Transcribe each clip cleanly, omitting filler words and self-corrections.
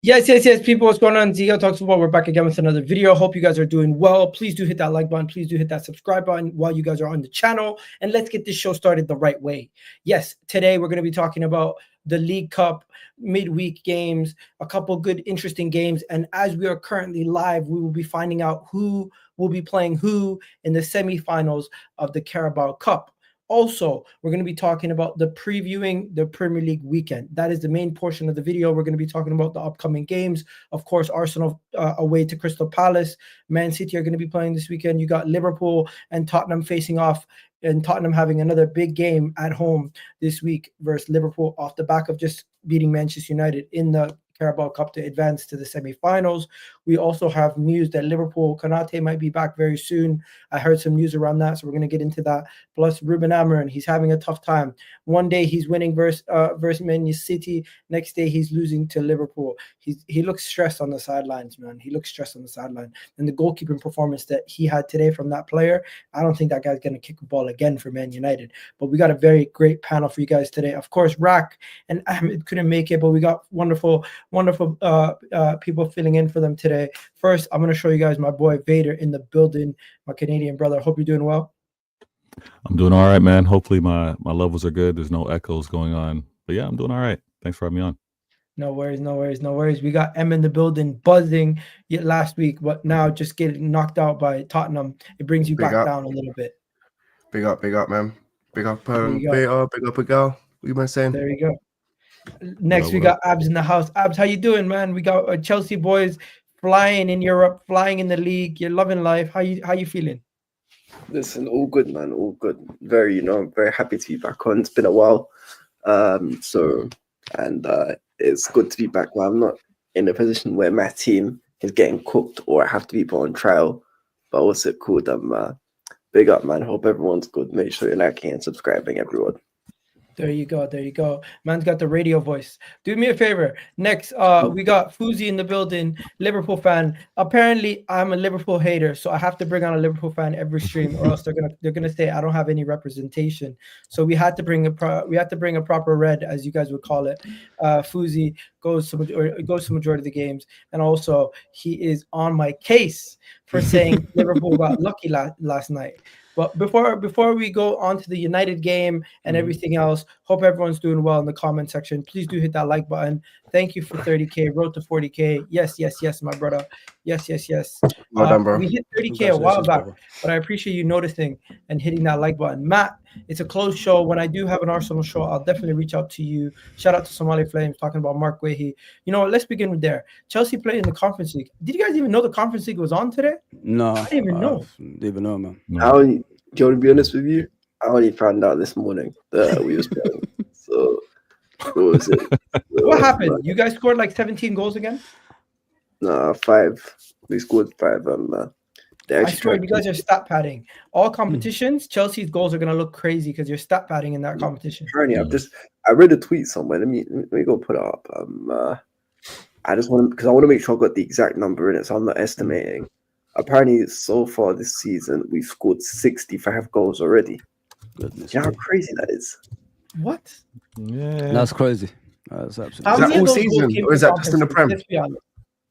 Yes. People, what's going on? Zio Talks Football. We're back again with another video. Hope you guys are doing well. Please do hit that like button. Please do hit that subscribe button while you guys are on the channel. And let's get this show started the right way. Yes, today we're going to be talking about the League Cup midweek games, a couple good, interesting games. And as we are currently live, we will be finding out who will be playing who in the semifinals of the Carabao Cup. Also, we're going to be talking about previewing the Premier League weekend. That is the main portion of the video. We're going to be talking about the upcoming games. Of course, Arsenal away to Crystal Palace. Man City are going to be playing this weekend. You got Liverpool and Tottenham facing off, and Tottenham having another big game at home this week versus Liverpool off the back of just beating Manchester United in the Carabao Cup to advance to the semifinals. We also have news that Liverpool, Konate might be back very soon. I heard some news around that, so we're going to get into that. Plus, Ruben Amorim, he's having a tough time. One day he's winning versus Man City. Next day he's losing to Liverpool. He looks stressed on the sidelines, man. He looks stressed on the sideline. And the goalkeeping performance that he had today from that player, I don't think that guy's going to kick a ball again for Man United. But we got a very great panel for you guys today. Of course, Rak and Ahmed couldn't make it, but we got wonderful people filling in for them today. First, I'm going to show you guys my boy Vader in the building, my Canadian brother. Hope you're doing well. I'm doing all right, man. Hopefully my levels are good. There's no echoes going on. But yeah, I'm doing all right. Thanks for having me on. No worries. We got M in the building, buzzing yet last week, but now just getting knocked out by Tottenham. It brings you back down a little bit. Big up, man. Big up, Vader. Big up, Miguel. What you been saying? There you go. Next, we got Abs in the house. Abs, how you doing, man? We got Chelsea boys flying in Europe, flying in the league. You're loving life. How you feeling? Listen, all good, man. All good. Very happy to be back on. It's been a while. It's good to be back. Well, I'm not in a position where my team is getting cooked or I have to be put on trial. But what's it called? Big up, man. Hope everyone's good. Make sure you're liking and subscribing, everyone. There you go. Man's got the radio voice. Do me a favor. Next, we got Fuzi in the building, Liverpool fan. Apparently, I'm a Liverpool hater, so I have to bring on a Liverpool fan every stream, or else they're gonna say I don't have any representation. So we had to bring a proper red, as you guys would call it. Fuzi goes to majority of the games, and also he is on my case for saying Liverpool got lucky last night. But before we go on to the United game and everything else, hope everyone's doing well in the comment section. Please do hit that like button. Thank you for 30K. Road to 40K. Yes, my brother. Yes. Well done, bro. We hit 30K a while back, but I appreciate you noticing and hitting that like button. Matt, it's a closed show. When I do have an Arsenal show, I'll definitely reach out to you. Shout out to Somali Flames talking about Mark Guehi. You know what? Let's begin with there. Chelsea played in the Conference League. Did you guys even know the Conference League was on today? No. I didn't even know. Didn't even know, man. No. Do you want to be honest with you? I only found out this morning that we was playing. So what was it? What happened? You guys scored like 17 goals again? No, 5. We scored 5. I swear you guys are stat padding. All competitions, Chelsea's goals are gonna look crazy because you're stat padding in that competition. Apparently, I read a tweet somewhere. Let me go put it up. I just want to, because I want to make sure I got the exact number in it, so I'm not estimating. Apparently, so far this season, we've scored 65 goals already. Goodness, you know how crazy that is? What? Yeah, that's crazy. That's absolutely. Is that all season, or is that just in the Prem?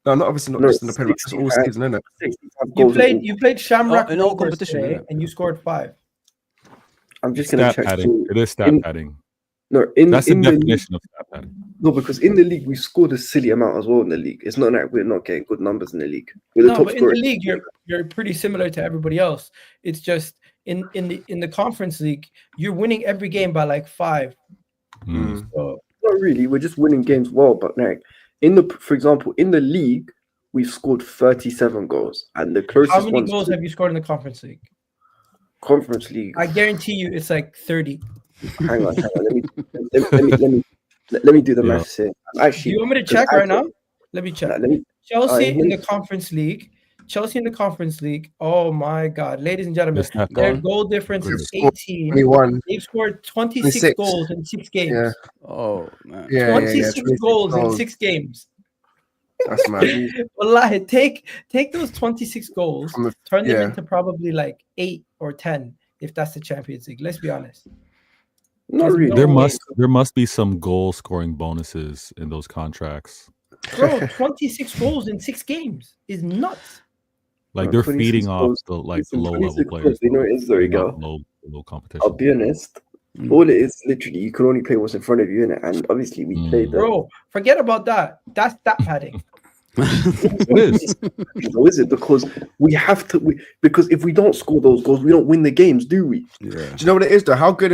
No, not obviously not just in the Prem. It's all season, isn't it? You played Shamrock in all competition today, and you scored 5. I'm just going to check. It is stat padding. No, that's the definition of stat padding. No, because in the league we scored a silly amount as well in the league. It's not like we're not getting good numbers in the league. But in the league you're pretty similar to everybody else. It's just in the Conference League you're winning every game by like 5. So, not really. We're just winning games well, but like for example, in the league we've scored 37 goals, and the closest. How many goals have you scored in the Conference League? Conference League. I guarantee you, it's like 30. Hang on. Let me do the maths here. Actually, do you want me to check right now? Let me check. Chelsea in the Conference League. Oh my God, ladies and gentlemen, their goal difference is 18. 21. They've scored 26 goals in 6 games. Yeah. Oh man. 26 goals in 6 games. That's mad. Wallahi, take those 26 goals, turn them into probably like 8 or 10 if that's the Champions League. Let's be honest. Not really. There must be some goal scoring bonuses in those contracts. Bro, 26 goals in 6 games is nuts. Like they're feeding off the low level players. You know, it is there you go. Low competition. I'll be honest. All it is literally you can only play what's in front of you, innit? And obviously we played that. Bro, forget about that. That's stat padding. It is. So is it because we have to? Because if we don't score those goals, we don't win the games, do we? Yeah. Do you know what it is though? How good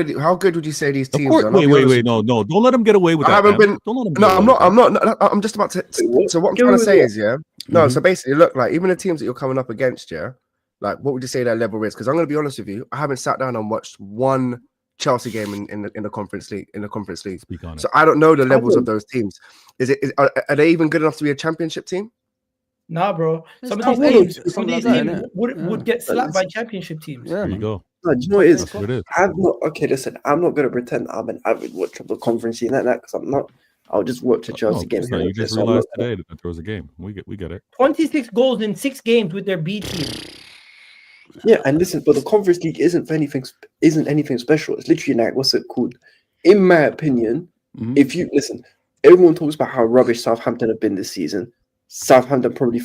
would you say these teams are? Wait, no, don't let them get away with that. I haven't been. Don't let them. No, I'm not. I'm just about to. So what I'm trying to say is, yeah. No, so basically, look, like even the teams that you're coming up against, yeah. Like, what would you say their level is? Because I'm going to be honest with you, I haven't sat down and watched one Chelsea game in the Conference League. Speak on it. So I don't know the levels of those teams. Are they even good enough to be a championship team? Nah, bro. Some of these teams would get slapped by championship teams. Yeah, There you go. No, do you know what it is? Listen, I'm not going to pretend I'm an avid watcher of the Conference League like that because I'm not. I'll just watch a Chelsea game. You just realized today that there was a game. We get it. 26 goals in 6 games with their B team. Yeah, and listen, but the Conference League isn't anything special. It's literally like, what's it called? In my opinion, if you listen, everyone talks about how rubbish Southampton have been this season. Southampton probably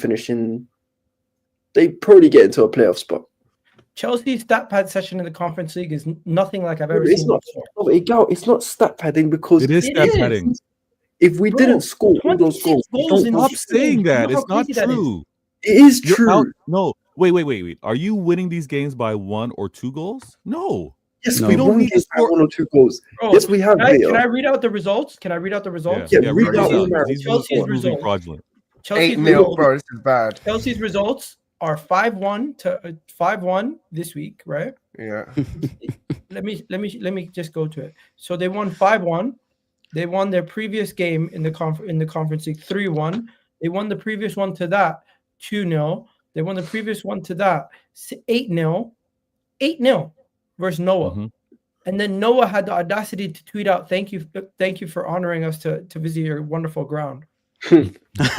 they probably get into a playoff spot. Chelsea's stat pad session in the Conference League is nothing like I've ever seen before. It's not stat padding because it is stat padding. If we didn't score all those goals, stop saying that. It's not true. It is true. No, wait. Are you winning these games by 1 or 2 goals? No. Yes, we don't need to score 1 or 2 goals. Bro, yes, we have. Can I read out the results? Yeah, read out Chelsea's results. Fraudulent. 8-0, bro. This is bad. Chelsea's results are 5-1 to 5-1 this week, right? Yeah. Let me just go to it. So they won 5-1. They won their previous game in the Conference League 3-1. They won the previous one to that 2-0. They won the previous one to that 8-0. 8-0 versus Noah. Mm-hmm. And then Noah had the audacity to tweet out, thank you for honoring us to visit your wonderful ground. Then they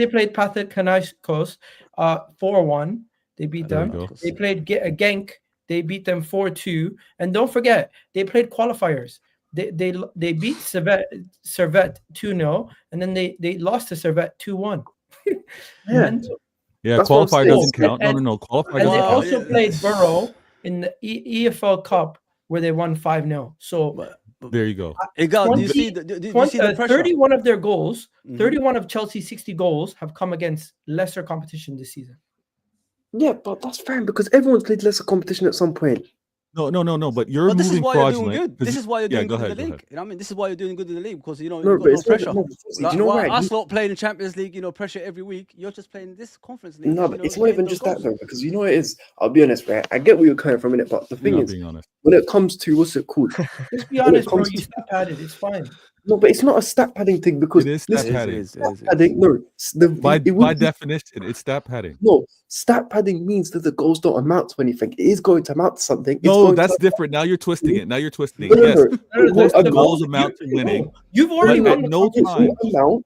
played Panathinaikos 4-1. They beat them. They played Genk. They beat them 4-2. And don't forget, they played qualifiers. They beat Servette 2-0, and then they lost to Servette 2-1. Qualifier doesn't count. No. Qualifier doesn't count. And they also played Borough in the EFL Cup where they won 5-0. So there you go. Do you see the pressure? 31 of their goals, 31 of Chelsea's 60 goals have come against lesser competition this season. Yeah, but that's fine because everyone's played lesser competition at some point. No. But you're moving fraudulent. This is why you're doing good in the league. You know what I mean? This is why you're doing good in the league because you've got no pressure. Us not playing the Champions League, pressure every week. You're just playing this Conference League. No, but it's not even just that though, because you know what it is. I'll be honest, right? I get where you're coming from in it, but the thing is, when it comes to what's it called? Just be honest, bro. You stat padded. It's fine. No, but it's not a stat padding thing because it is stat padding. By definition, it's stat padding. No, stat padding means that the goals don't amount to anything. It is going to amount to something. No, that's different. Now you're twisting it. Yes, the goals amount to winning. You've already won at no time. No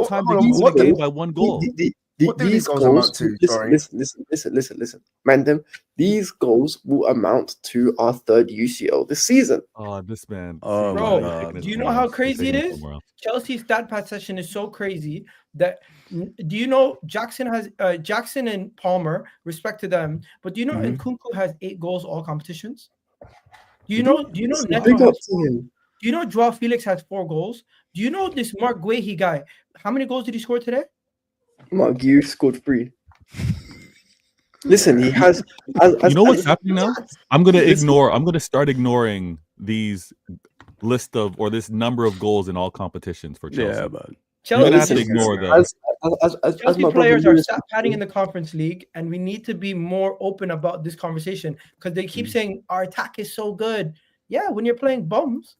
time did you win a game by 1 goal. What do these goals amount to? Listen, Mandem. These goals will amount to our 3rd UCL this season. Oh, this man. Oh, bro, do you know how crazy it is? Chelsea's stat pad session is so crazy that do you know Jackson and Palmer, respect to them, but do you know Nkunku has 8 goals all competitions? Do you know Neto do you know Joao Felix has 4 goals? Do you know this Mark Guehi guy? How many goals did he score today? Mark Guehi scored 3. Listen, he has. You know what's happening now? I'm gonna start ignoring these this number of goals in all competitions for Chelsea. Yeah, but Chelsea have to ignore them. Chelsea players are stat padding in the Conference League, and we need to be more open about this conversation because they keep saying our attack is so good. Yeah, when you're playing bums.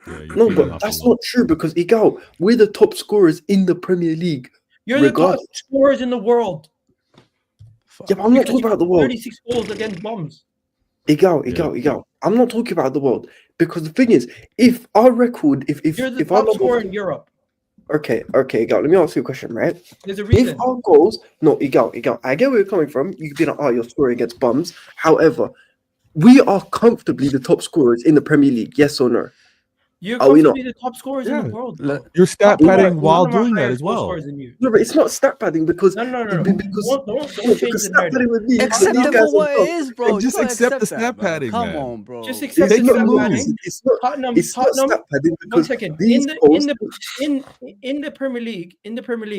No, but that's not true because we're the top scorers in the Premier League. You're the top scorers in the world. Yeah, but I'm not talking about the world. 36 goals against bums. Igal. I'm not talking about the world because the thing is, if our record, if you're the top scorer in Europe. Okay, Igal. Let me ask you a question, right? There's a reason. If our goals, Igal. I get where you're coming from. You could be like, you're scoring against bums. However, we are comfortably the top scorers in the Premier League. Yes or no? You're Are we not? comfortably the top scorers in the world. You're stat padding while doing that as well. No, but it's not stat padding because No. Because Don't change the stat padding narrative. with me. Accept it for what it is, bro. Just accept the stat padding. Come on, bro. Just accept It's the not stat padding. it's not stat padding because 1 second. these In the Premier League,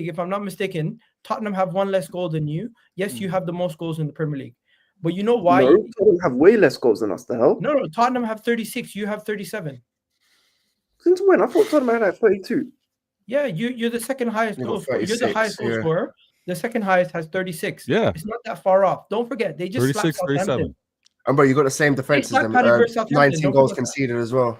if I'm not mistaken, Tottenham have one less goal than you. Yes, you have the most goals in the Premier League. But you know why? No, Tottenham have way less goals than us. The hell? No. Tottenham have 36. You have 37. Since when? I thought Tottenham had 32. Yeah, you're the second highest goal scorer. You're the highest goal scorer. The second highest has 36. Yeah. It's not that far off. Don't forget, they just 36, slapped 37. Southampton. And bro, you got the same defense as them. 19 goals conceded as well.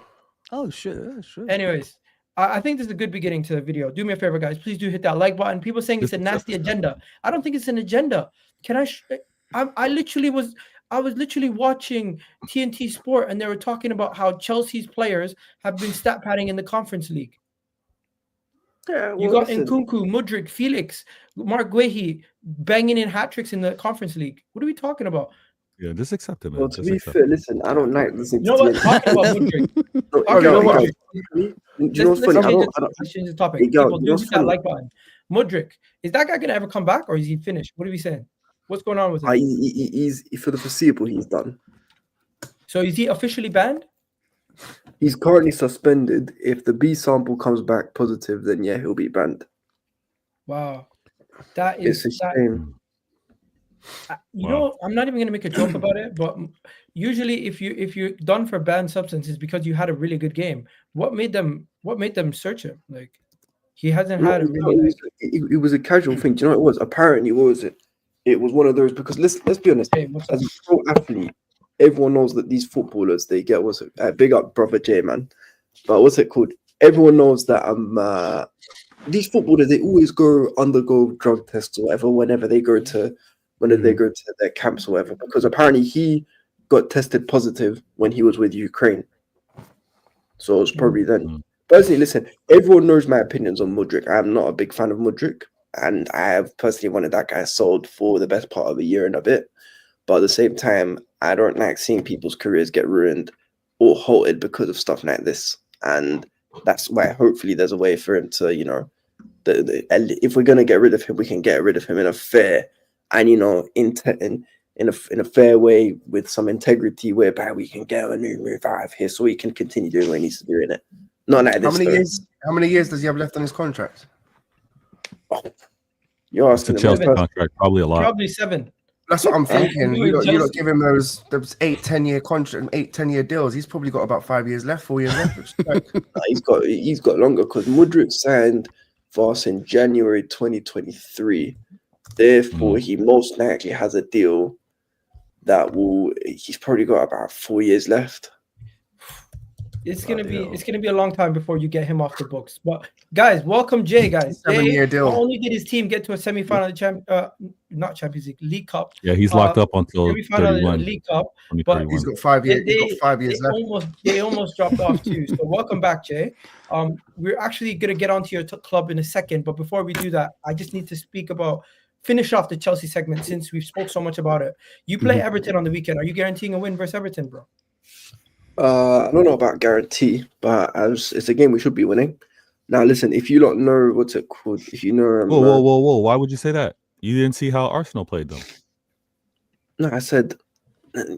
Oh shit, that's true. Anyways, I think this is a good beginning to the video. Do me a favor, guys. Please do hit that like button. People saying it's a nasty agenda. I don't think it's an agenda. Can I literally was literally watching TNT Sport and they were talking about how Chelsea's players have been stat padding in the Conference League. Yeah, you got Nkunku, Mudryk, Felix, Mark Guehi banging in hat tricks in the Conference League. What are we talking about? Yeah, just accept it, man. Well, to be fair, listen, I don't like listening to what? Talking about Mudryk. Do you know what's funny? Let's change the topic. People do hit that like button. Mudryk, is that guy gonna ever come back or is he finished? What are we saying? What's going on with him? He's for the foreseeable. He's done. So is he officially banned? He's currently suspended. If the B sample comes back positive, then yeah, he'll be banned. Wow, that is it's a shame. You know, I'm not even gonna make a joke about it, but usually if you're done for banned substances because you had a really good game, what made them search him? Like he hasn't had a really. It was a casual thing. Do you know what it was? Apparently, what was it? It was one of those because let's be honest. Hey, as a pro athlete, everyone knows that these footballers they get big up brother J man, but what's it called? Everyone knows that these footballers they always undergo drug tests or whatever whenever they go to their camps or whatever because apparently he got tested positive when he was with Ukraine, so it was probably then. Personally, listen, everyone knows my opinions on Mudryk. I'm not a big fan of Mudryk. And I have personally wanted that guy sold for the best part of a year and a bit. But at the same time, I don't like seeing people's careers get ruined or halted because of stuff like this. And that's why hopefully there's a way for him to, you know, if we're going to get rid of him, we can get rid of him in a fair and, you know, in a fair way with some integrity whereby we can get a new move out of here so he can continue doing what he needs to do in it. Not like this. How many years does he have left on his contract? You're asking it's a Chelsea contract, probably a lot. Probably 7. That's what I'm thinking. You don't give him those 8-10 year contract, 8-10 year deals. He's probably got about 5 years left, 4 years left. He's got longer because Mudryk signed for us in January 2023. Therefore, he most likely has a deal that he's probably got about 4 years left. It's gonna be a long time before you get him off the books. But guys, welcome Jay. Guys, 7-year deal. Not only did his team get to a semi-final, not Champions League, League Cup. Yeah, he's locked up until 31. League Cup, but he's got 5 years. He's got 5 years left. They almost dropped off too. So welcome back, Jay. We're actually gonna get onto your club in a second, but before we do that, I just need to finish off the Chelsea segment since we've spoke so much about it. You play Everton on the weekend. Are you guaranteeing a win versus Everton, bro? I don't know about guarantee, but it's a game we should be winning. Now, listen, if you don't know what's it called, if you know, whoa, why would you say that? You didn't see how Arsenal played them. No, I said,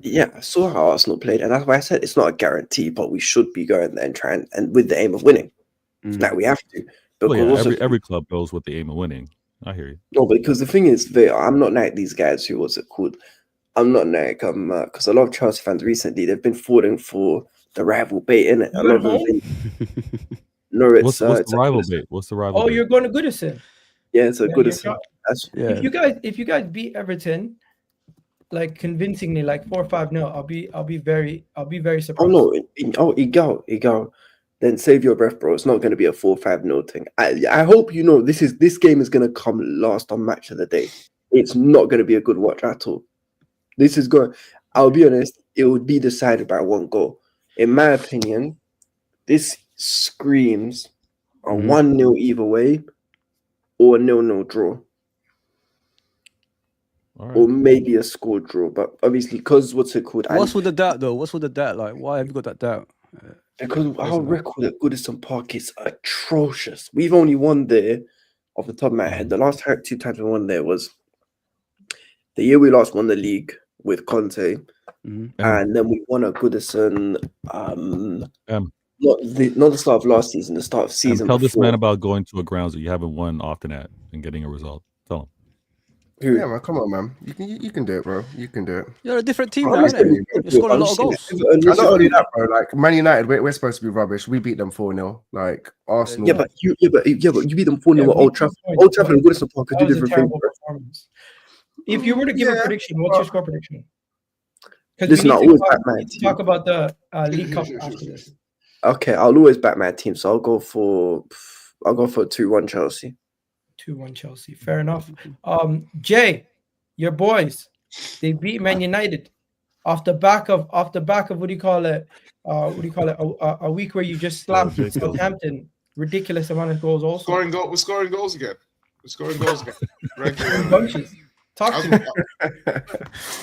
yeah, I saw how Arsenal played, and that's why I said it's not a guarantee, but we should be going there and trying and with the aim of winning. Like we have to. Because every club goes with the aim of winning. I hear you. No, because the thing is, I'm not like these guys who I'm not like because a lot of Chelsea fans recently they've been falling for the rival bait, innit? A lot of them. No, what's the rival bait? What's the rival? Oh, bait? You're going to Goodison. Yeah, it's a Goodison. If you guys beat Everton, like convincingly, like 4-5-0, I'll be very surprised. Oh no, Igao. Then save your breath, bro. It's not going to be a 4-5-0 thing. I hope you know this game is going to come last on match of the day. It's not going to be a good watch at all. This is going. I'll be honest. It would be decided by one goal. In my opinion, this screams a 1-0 either way, or a 0-0 draw, or maybe a score draw. But obviously, because what's it called? What's with the doubt though? What's with the doubt? Like, why have you got that doubt? Because our record at Goodison Park is atrocious. We've only won there, off the top of my head. The last 2 times we won there was the year we last won the league with Conte, and then we won at Goodison. Not the start of last season, the start of season. Tell this man about going to a grounds that you haven't won often at and getting a result. Tell him. Yeah, man, come on, man. You can do it, bro. You can do it. You're a different team now, isn't it? You scored a lot of goals. And not only that, bro. Like Man United, we're supposed to be rubbish. We beat them 4-0. Like Arsenal. Yeah, but you beat them 4-0 at Old Trafford. Old Trafford and Goodison Park could do different things. If you were to give a prediction, what's your score prediction? Listen, I'll always back my team. Talk about the League Cup after this. Okay, I'll always back my team, so I'll go for 2-1 Chelsea. 2-1 Chelsea. Fair enough. Jay, your boys, they beat Man United off the back of what do you call it? A week where you just slapped Southampton. Ridiculous amount of goals. Also We're scoring goals again. Right. Bunches. Talk to me.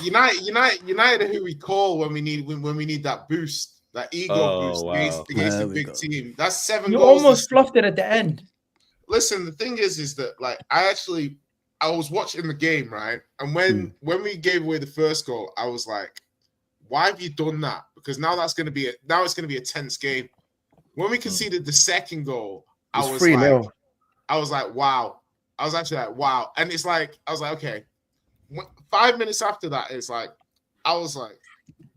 United are who we call when we need that boost, that ego boost against a big team. That's 7 you goals. You almost fluffed it at the end. Listen, the thing is that like I was watching the game, right? And when we gave away the first goal, I was like, why have you done that? Because now it's going to be a tense game. When we conceded the second goal, I was like, wow. I was actually like, wow. And it's like, I was like, okay. 5 minutes after that, it's like, I was like,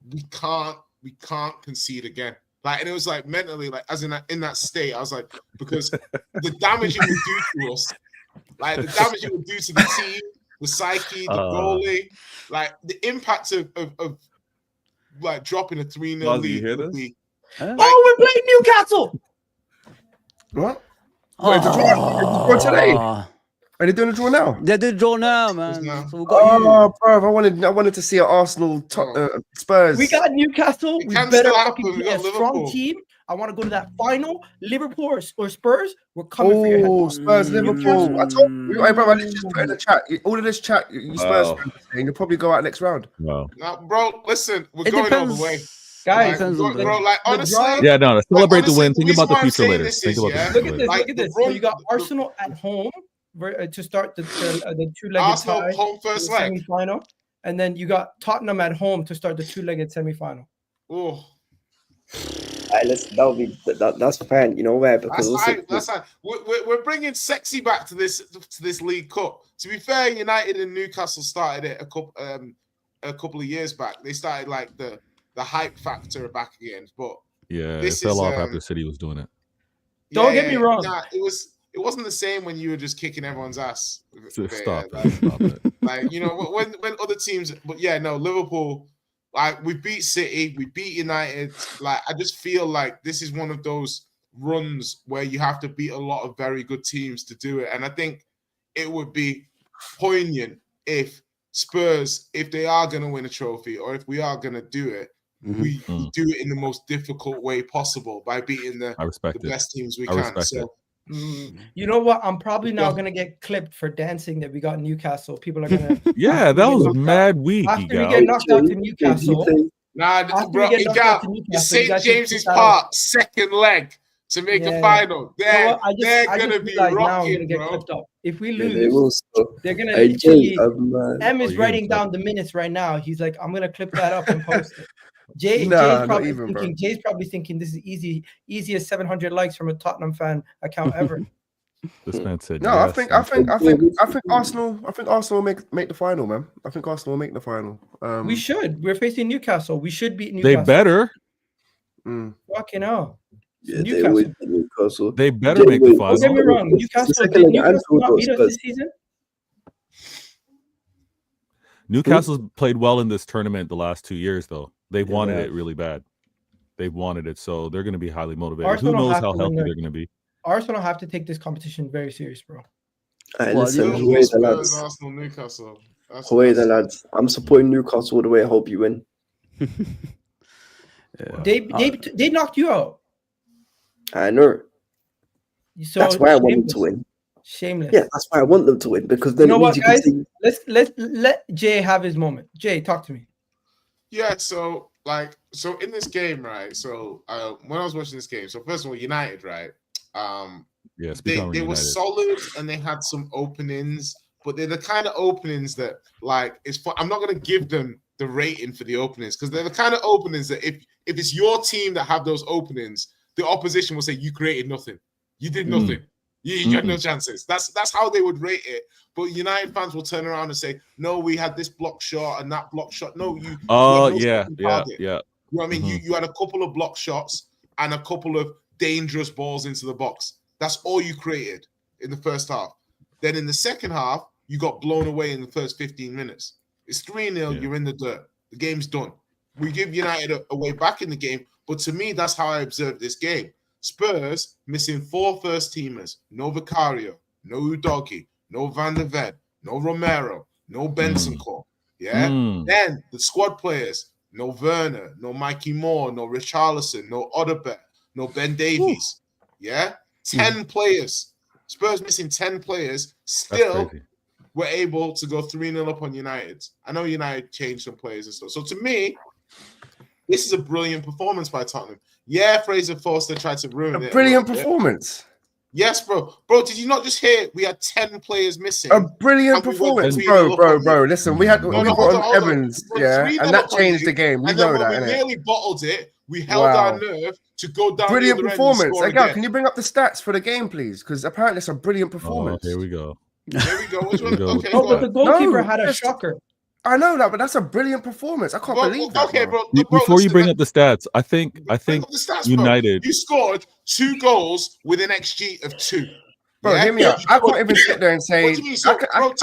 we can't concede again. Like, and it was like mentally, like, as in that state, I was like, because the damage it would do to us, like the damage it would do to the team, the psyche, the goalie, like the impact of like dropping a 3-0 lead would be. We're playing Newcastle. What? It's today. Are they doing a draw now? They're doing a draw now, man. So we got bro, I wanted to see an Arsenal Spurs. We got Newcastle. We better fucking be a strong team. I want to go to that final. Liverpool or Spurs, we're coming for your head. Spurs, Liverpool. I told you, hey, bro, I literally just put in the chat. All of this chat, you Spurs fans saying you'll probably go out next round. Wow. Now, bro, listen, we're going all the way. Guys, bro, like honestly, celebrate the win. Think about the future later. Think about the future later. Look at this. So you got Arsenal at home to start the two-legged Arsenal tie, home first leg semi-final, and then you got Tottenham at home to start the two-legged semi-final. Oh, listen, that's fine. You know where? Because that's fine. We're bringing sexy back to this League Cup. To be fair, United and Newcastle started it a couple of years back. They started like the hype factor back again, but it fell off after City was doing it. Don't get me wrong. Nah, it wasn't the same when you were just kicking everyone's ass. Stop it. Like, you know, when other teams, but yeah, no, Liverpool, like we beat City, we beat United. Like, I just feel like this is one of those runs where you have to beat a lot of very good teams to do it. And I think it would be poignant if Spurs, if they are going to win a trophy or if we are going to do it, we do it in the most difficult way possible by beating the best teams we can. So, you know what? I'm probably now going to get clipped for dancing that we got Newcastle. People are going to. Yeah, that was mad weak. After we get knocked out to Newcastle. Nah, bro, St. James's Park, second leg to make a final. They're going to be rocking, bro. If we lose, they're going to. M is writing down the minutes right now. He's like, I'm going to clip that up and post it. Jay's probably thinking this is easiest 700 likes from a Tottenham fan account ever. This man said no. Yes. I think Arsenal will make the final, man. I think Arsenal will make the final. We should. We're facing Newcastle. We should beat Newcastle. They better. Fucking hell. Yeah, Newcastle. They better make the final. Don't get me wrong. Newcastle not beat us this season. Newcastle's played well in this tournament the last 2 years, though. They've wanted it really bad. They've wanted it, so they're going to be highly motivated. Arsenal Who knows how healthy they're going to be? Arsenal have to take this competition very serious, bro. Arsenal, Newcastle. The lads. I'm supporting Newcastle all the way. I hope you win. They knocked you out. I know. So that's why I want them to win. Shameless. Yeah, that's why I want them to win, because then you know what, guys? Let's let Jay have his moment. Jay, talk to me. Yeah, so like, so in this game, right? So when I was watching this game, so first of all, United, right? Yes, they were solid and they had some openings, but they're the kind of openings that, like, it's fun. I'm not going to give them the rating for the openings because they're the kind of openings that if it's your team that have those openings, the opposition will say you created nothing, you did nothing, you had no chances. That's how they would rate it. But United fans will turn around and say, no, we had this block shot and that block shot. No, you. Oh, yeah. You know what I mean? You had a couple of block shots and a couple of dangerous balls into the box. That's all you created in the first half. Then in the second half, you got blown away in the first 15 minutes. It's 3-0. You're in the dirt. The game's done. We give United a way back in the game. But to me, that's how I observed this game. Spurs missing 4 first-teamers. No Vicario, no Udogie, no Van der Ven, no Romero, no Bentancur. Yeah? Then the squad players, no Werner, no Mikey Moore, no Richarlison, no Odegaard, no Ben Davies. Yeah? 10 players. Spurs missing 10 players. Still were able to go 3-0 up on United. I know United changed some players and stuff. So to me, this is a brilliant performance by Tottenham. Yeah, Fraser Forster tried to ruin it. A brilliant performance. Yes, bro. Bro, did you not just hear we had 10 players missing? A brilliant performance, bro. Listen, we got on Evans, and that changed the game. We know that, we really bottled it. We held our nerve to go down. Brilliant performance. Again, can you bring up the stats for the game, please? Because apparently it's a brilliant performance. Here we go. There we go. Which one? Okay, but the goalkeeper had a shocker. I know that, but that's a brilliant performance. I can't believe that. Okay, bro. Before you bring up the stats, I think United. You scored 2 goals with an XG of 2. Bro, hear me out. I can't even sit there and say. I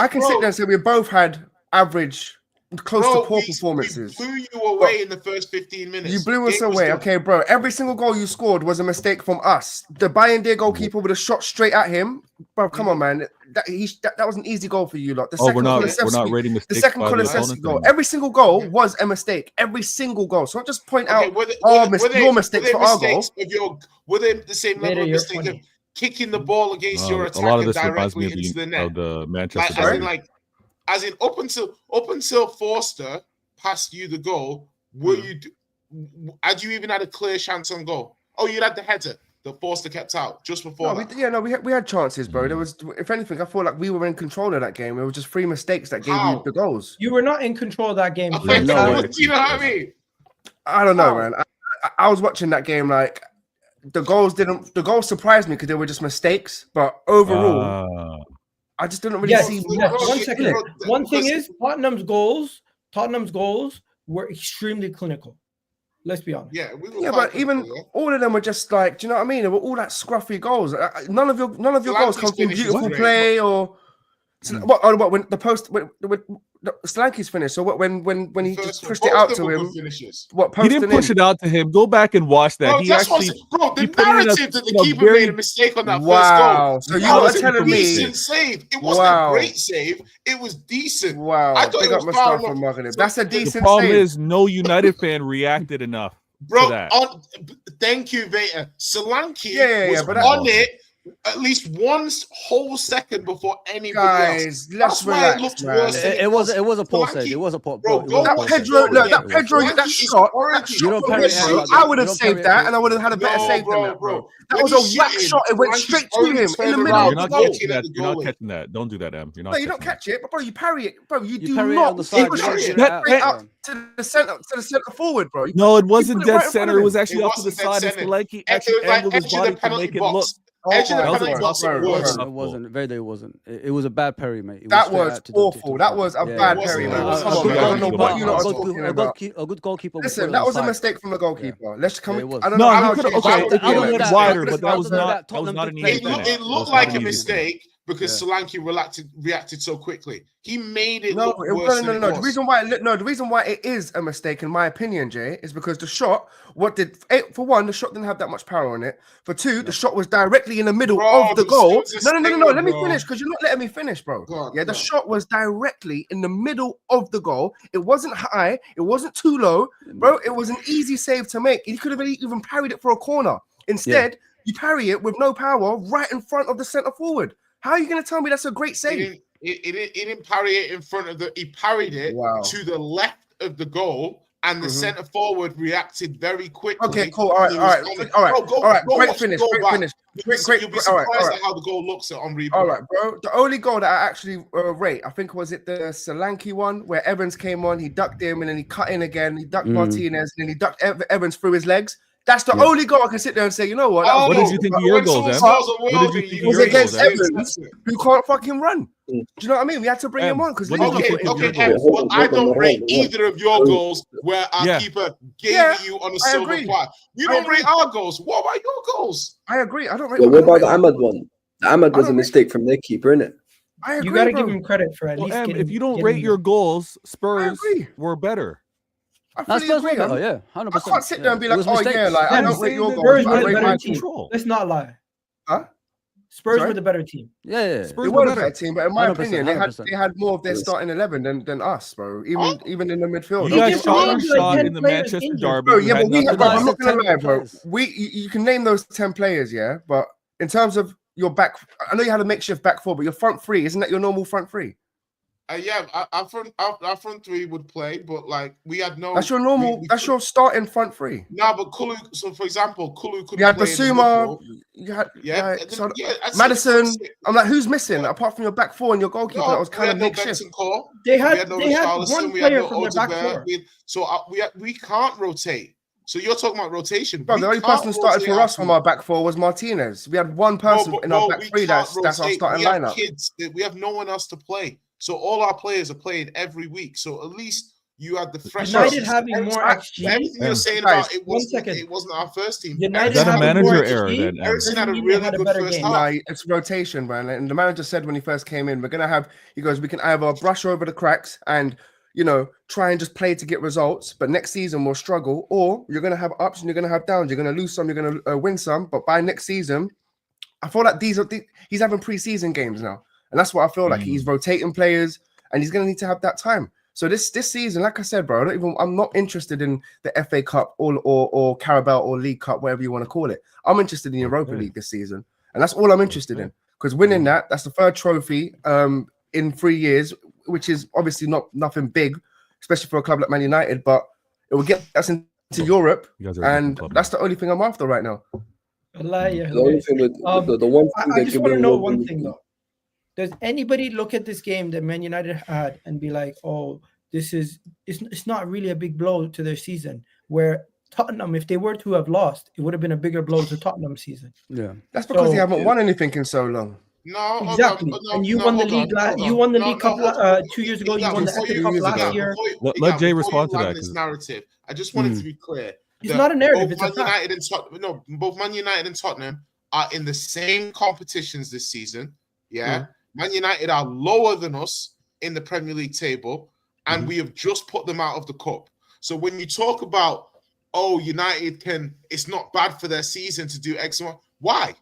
can sit there and say we both had average, close to poor performances. We blew you away in the first 15 minutes. You blew us away. Okay, bro. Every single goal you scored was a mistake from us. The Bayern goalkeeper with a shot straight at him. Bro, come on, man. That was an easy goal for you lot. We're not rating mistakes. The second Kulusevski goal. Every single goal was a mistake. Every single goal. So I'll just point out your mistakes for our goal. Were they the same level of mistake of kicking the ball against your attacker directly into the net? Of the Manchester as in up until Forster passed you the goal, had you even had a clear chance on goal? Oh, you had the header that Forster kept out just before. We had chances, bro. There was, if anything, I feel like we were in control of that game. It was just 3 mistakes that gave you the goals. You were not in control of that game. Do you know what I mean? I don't know, man. I was watching that game like the goals surprised me because they were just mistakes, but overall. I just didn't really see. Yes. 1 second. One thing is Tottenham's goals were extremely clinical. Let's be honest. But even all of them were just like, do you know what I mean? They were all that scruffy goals. None of your goals come from beautiful play or what when the post when Solanke's finished. So when he just pushed it out to him, he didn't push it out to him. Go back and watch that. The narrative that the keeper made a mistake on that first goal. So you are telling me decent save. It wasn't a great save. It was decent. Wow. I thought it was foul from marketing. That's a decent save. The problem is no United fan reacted enough. Bro, thank you, Veta. Solanke was on it at least 1 whole second before anybody else. Let's relax, man. It was a poor save. It was a poor. That shot. I would have saved that, and I would have had a better save than that, bro. That was a whack shot. It went straight to him in the middle of the goal. You're not catching that. Don't do that, Em. No, you don't catch it, but bro, you parry it, bro. You do parry it not on the side. push it straight up to the center forward, bro. No, it wasn't dead center. It was actually up to the side. And Solanke actually angled his body to make it look. It wasn't. It wasn't. It was a bad parry, mate. That was awful. That was a bad parry, man. Come on, man. I don't know what you're not talking about. A good goalkeeper. Listen, that was a mistake from the goalkeeper. I don't know how. Okay, wider, but that was not an easy. It looked like a mistake because Solanke reacted so quickly. He made it look worse than it was. The reason why it is a mistake, in my opinion, Jay, is because the shot. For one, the shot didn't have that much power on it. For two, the shot was directly in the middle of the goal. No. Let me finish because you're not letting me finish, bro. The shot was directly in the middle of the goal. It wasn't high. It wasn't too low, bro. It was an easy save to make. You could have even parried it for a corner. Instead, you parry it with no power right in front of the centre forward. How are you going to tell me that's a great save? He didn't parry it in front of the. He parried it to the left of the goal and the centre forward reacted very quickly. Okay, cool. All right. Great finish. You'll be surprised at how the goal looks on replay. All right, bro. The only goal that I actually rate, I think, was it the Solanke one where Evans came on, he ducked him, and then he cut in again. He ducked Martinez, and then he ducked Evans through his legs. That's the only goal I can sit there and say, you know what? What did you think of your goals, Em? What did you think of your goals, Evans, who can't fucking run. Do you know what I mean? We had to bring him on because well, I don't rate either of your goals where our keeper gave you on a silver platter. You don't rate our goals. What about your goals? I agree. I don't rate. What about the Ahmad one? The Ahmad was a mistake from their keeper, innit? I agree. You got to give him credit for at least. If you don't rate your goals, Spurs were better. I fully agree. 100%. I can't sit there and be like, oh yeah, like I don't rate your goals. I rate my control. Let's not lie. Huh? Spurs were the better team. Yeah. Spurs were the better team, but in my opinion, they had more of their starting 11 than us, bro. Even in the midfield. You guys shot in the Manchester derby. Bro, yeah, but I'm not gonna lie, bro. You can name those 10 players, yeah, but in terms of your back, I know you had a makeshift back four, but your front three, isn't that your normal front three? Our front three would play, but like we had no. That's your normal. That's your starting front three. No, but Kulu. So for example, Kulu could. You had Basuma. You had Madison. I'm like, who's missing apart from your back four and your goalkeeper? That was kind of makeshift. They had one player from their back four. So we can't rotate. So you're talking about rotation. Bro, the only person who started for us from our back four was Martinez. We had one person in our back three that's our starting lineup. We have no one else to play. So all our players are playing every week. So at least you had the fresh. United having more XG. Everything you're saying about it wasn't our first team. Is that a manager error then? Everton had a really good first half. Nah, it's rotation, man. And the manager said when he first came in, we're gonna have. He goes, we can either brush over the cracks and try and just play to get results, but next season we'll struggle, or you're gonna have ups and you're gonna have downs. You're gonna lose some, you're gonna win some, but by next season, I feel like he's having preseason games now. And that's what I feel like. He's rotating players, and he's going to need to have that time. So this season, like I said, bro, I'm not interested in the FA Cup or Carabao or League Cup, whatever you want to call it. I'm interested in Europa League this season, and that's all I'm interested in. Because winning that's the third trophy in 3 years, which is obviously nothing big, especially for a club like Man United. But it will get us into Europe, and that's the only thing I'm after right now. I just want to know one thing though. Does anybody look at this game that Man United had and be like, oh, it's not really a big blow to their season? Where Tottenham, if they were to have lost, it would have been a bigger blow to Tottenham's season. Yeah, that's because they haven't won anything in so long. No, exactly. And you won the league. You won the League Cup 2 years ago. You won the FA Cup last year. Let Jay respond to that. This narrative. I just wanted to be clear. It's not a narrative. It's a fact. Both Man United and Tottenham are in the same competitions this season. Yeah. Man United are lower than us in the Premier League table, and we have just put them out of the cup. So when you talk about, United it's not bad for their season to do X and Y, why?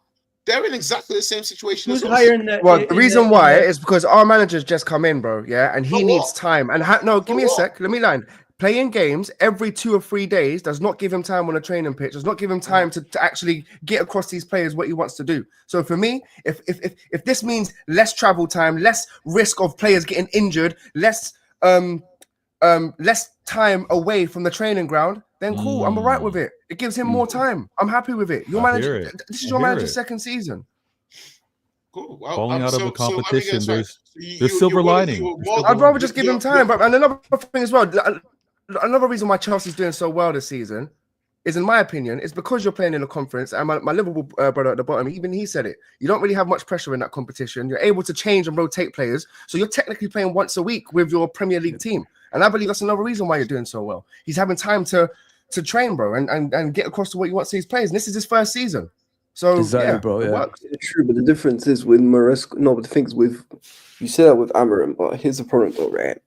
They're in exactly the same situation as us. The reason why is because our manager's just come in, bro, yeah, and he needs time. And give me a sec, let me line. Playing games every 2 or 3 days does not give him time on a training pitch, does not give him time to actually get across these players what he wants to do. So for me, if this means less travel time, less risk of players getting injured, less time away from the training ground, then cool, I'm all right with it. It gives him more time. I'm happy with it. This is your manager's second season. Cool. Falling out of the competition, there's silver lining. I'd rather just give him time. But and another thing as well, another reason why Chelsea's doing so well this season is, in my opinion, is because you're playing in a conference. And my Liverpool brother at the bottom, even he said it. You don't really have much pressure in that competition. You're able to change and rotate players. So you're technically playing once a week with your Premier League team. And I believe that's another reason why you're doing so well. He's having time to train, bro, and get across to what he wants to his players. And this is his first season. So exactly, bro. It works. It's true, but the difference is with Maresca. No, but the thing is you say that with Amorim, but here's the problem though, right?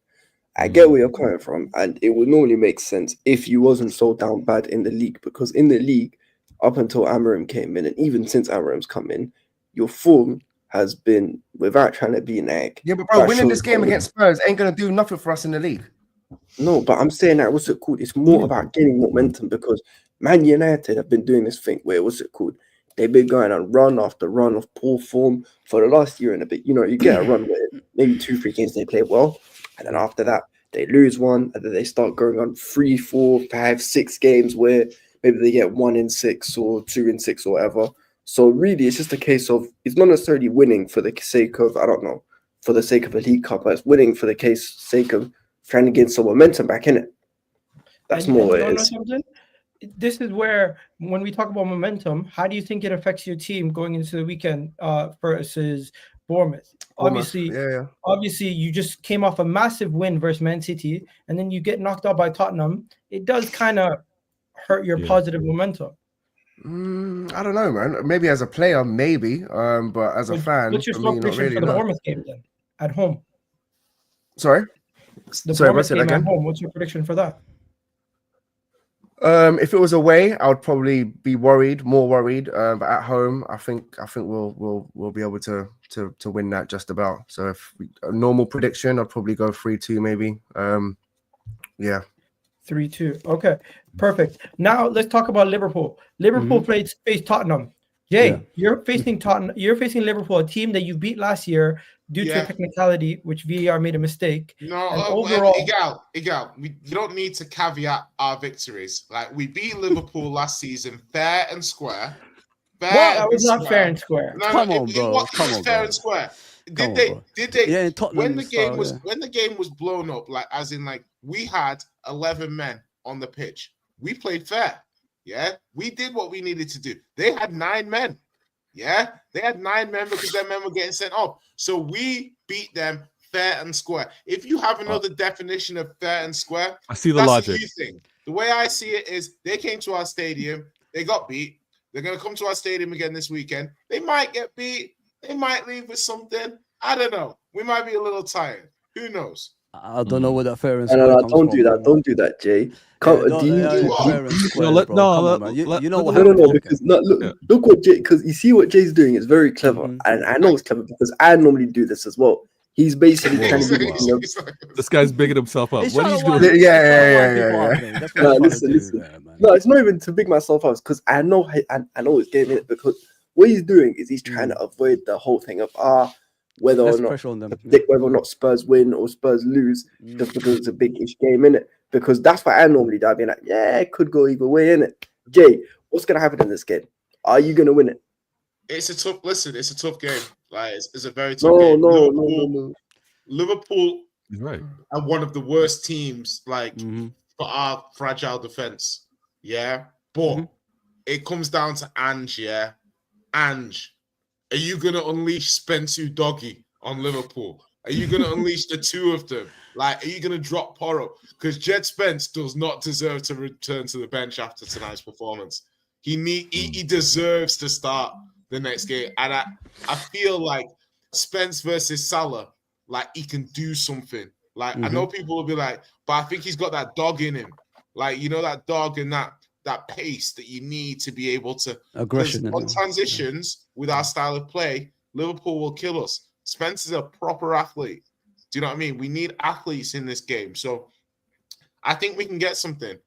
I get where you're coming from, and it would normally make sense if you wasn't so down bad in the league, because in the league, up until Amorim came in, and even since Amorim's come in, your form has been, without trying to be an egg. Yeah, but bro, winning this game against Spurs ain't gonna do nothing for us in the league. No, but I'm saying that, what's it called? It's more about getting momentum, because Man United have been doing this thing where, what's it called? They've been going on run after run of poor form for the last year and a bit. You get a run where maybe 2-3 games they play well, and then after that, they lose one, and then they start going on 3, 4, 5, 6 games where maybe they get 1 in 6 or 2 in 6 or whatever. So really, it's just a case of it's not necessarily winning for the sake of, I don't know, for the sake of a League Cup, but it's winning for the sake of trying to gain some momentum back in it. That's more what it is. This is where, when we talk about momentum, how do you think it affects your team going into the weekend versus Bournemouth? Obviously, you just came off a massive win versus Man City, and then you get knocked out by Tottenham. It does kind of hurt your positive momentum. I don't know, man. Maybe as a player, maybe. But as a fan, what's your score prediction for the Bournemouth game then? At home. Sorry? Bournemouth game at home. What's your prediction for that? If it was away, I would probably be more worried. But at home, I think we'll be able to win that just about. So if a normal prediction, I'd probably go 3-2 maybe. 3-2. Okay, perfect. Now let's talk about Liverpool. Liverpool faced Tottenham. Jay, you're facing Tottenham. You're facing Liverpool, a team that you beat last year due to a technicality, which VAR made a mistake. No, overall, Igal, you don't need to caveat our victories. Like, we beat Liverpool last season fair and square. That was not fair and square. Come on, bro. Fair and square. Did they? Yeah, when the game was blown up, like, as in, like, we had 11 men on the pitch. We played fair. Yeah, we did what we needed to do. They had 9 men. Yeah, they had 9 men because their men were getting sent off. So we beat them fair and square. If you have another definition of fair and square, I see the logic. The way I see it is they came to our stadium, they got beat. They're going to come to our stadium again this weekend. They might get beat. They might leave with something. I don't know. We might be a little tired. Who knows? I don't know where that fair and square comes from. Don't do that, Jay. Look what Jay, because you see what Jay's doing is very clever, and I know it's clever because I normally do this as well. He's basically trying to be, this guy's bigging himself up. What are you doing? Listen. No, it's not even to big myself up, because I know his game in it, because what he's doing is he's trying to avoid the whole thing of whether or not Spurs win or Spurs lose, just because it's a big-ish game, in it. Because that's what I normally do. I'd be like, it could go either way, innit? Jay, what's gonna happen in this game? Are you gonna win it? It's a tough game. Like, it's a very tough game. No. Liverpool right. are one of the worst teams, like, for our fragile defense. Yeah, but it comes down to Ange. Yeah, Ange, are you gonna unleash Spencer Doggy on Liverpool? Are you gonna unleash the two of them? Like, are you gonna drop Porro? Because Jed Spence does not deserve to return to the bench after tonight's performance. He deserves to start the next game, and I feel like Spence versus Salah, like, he can do something. Like, I know people will be like, but I think he's got that dog in him. Like, you know, that dog and that pace that you need to be able to aggression on transitions with our style of play. Liverpool will kill us. Spence is a proper athlete. Do you know what I mean? We need athletes in this game. So I think we can get something.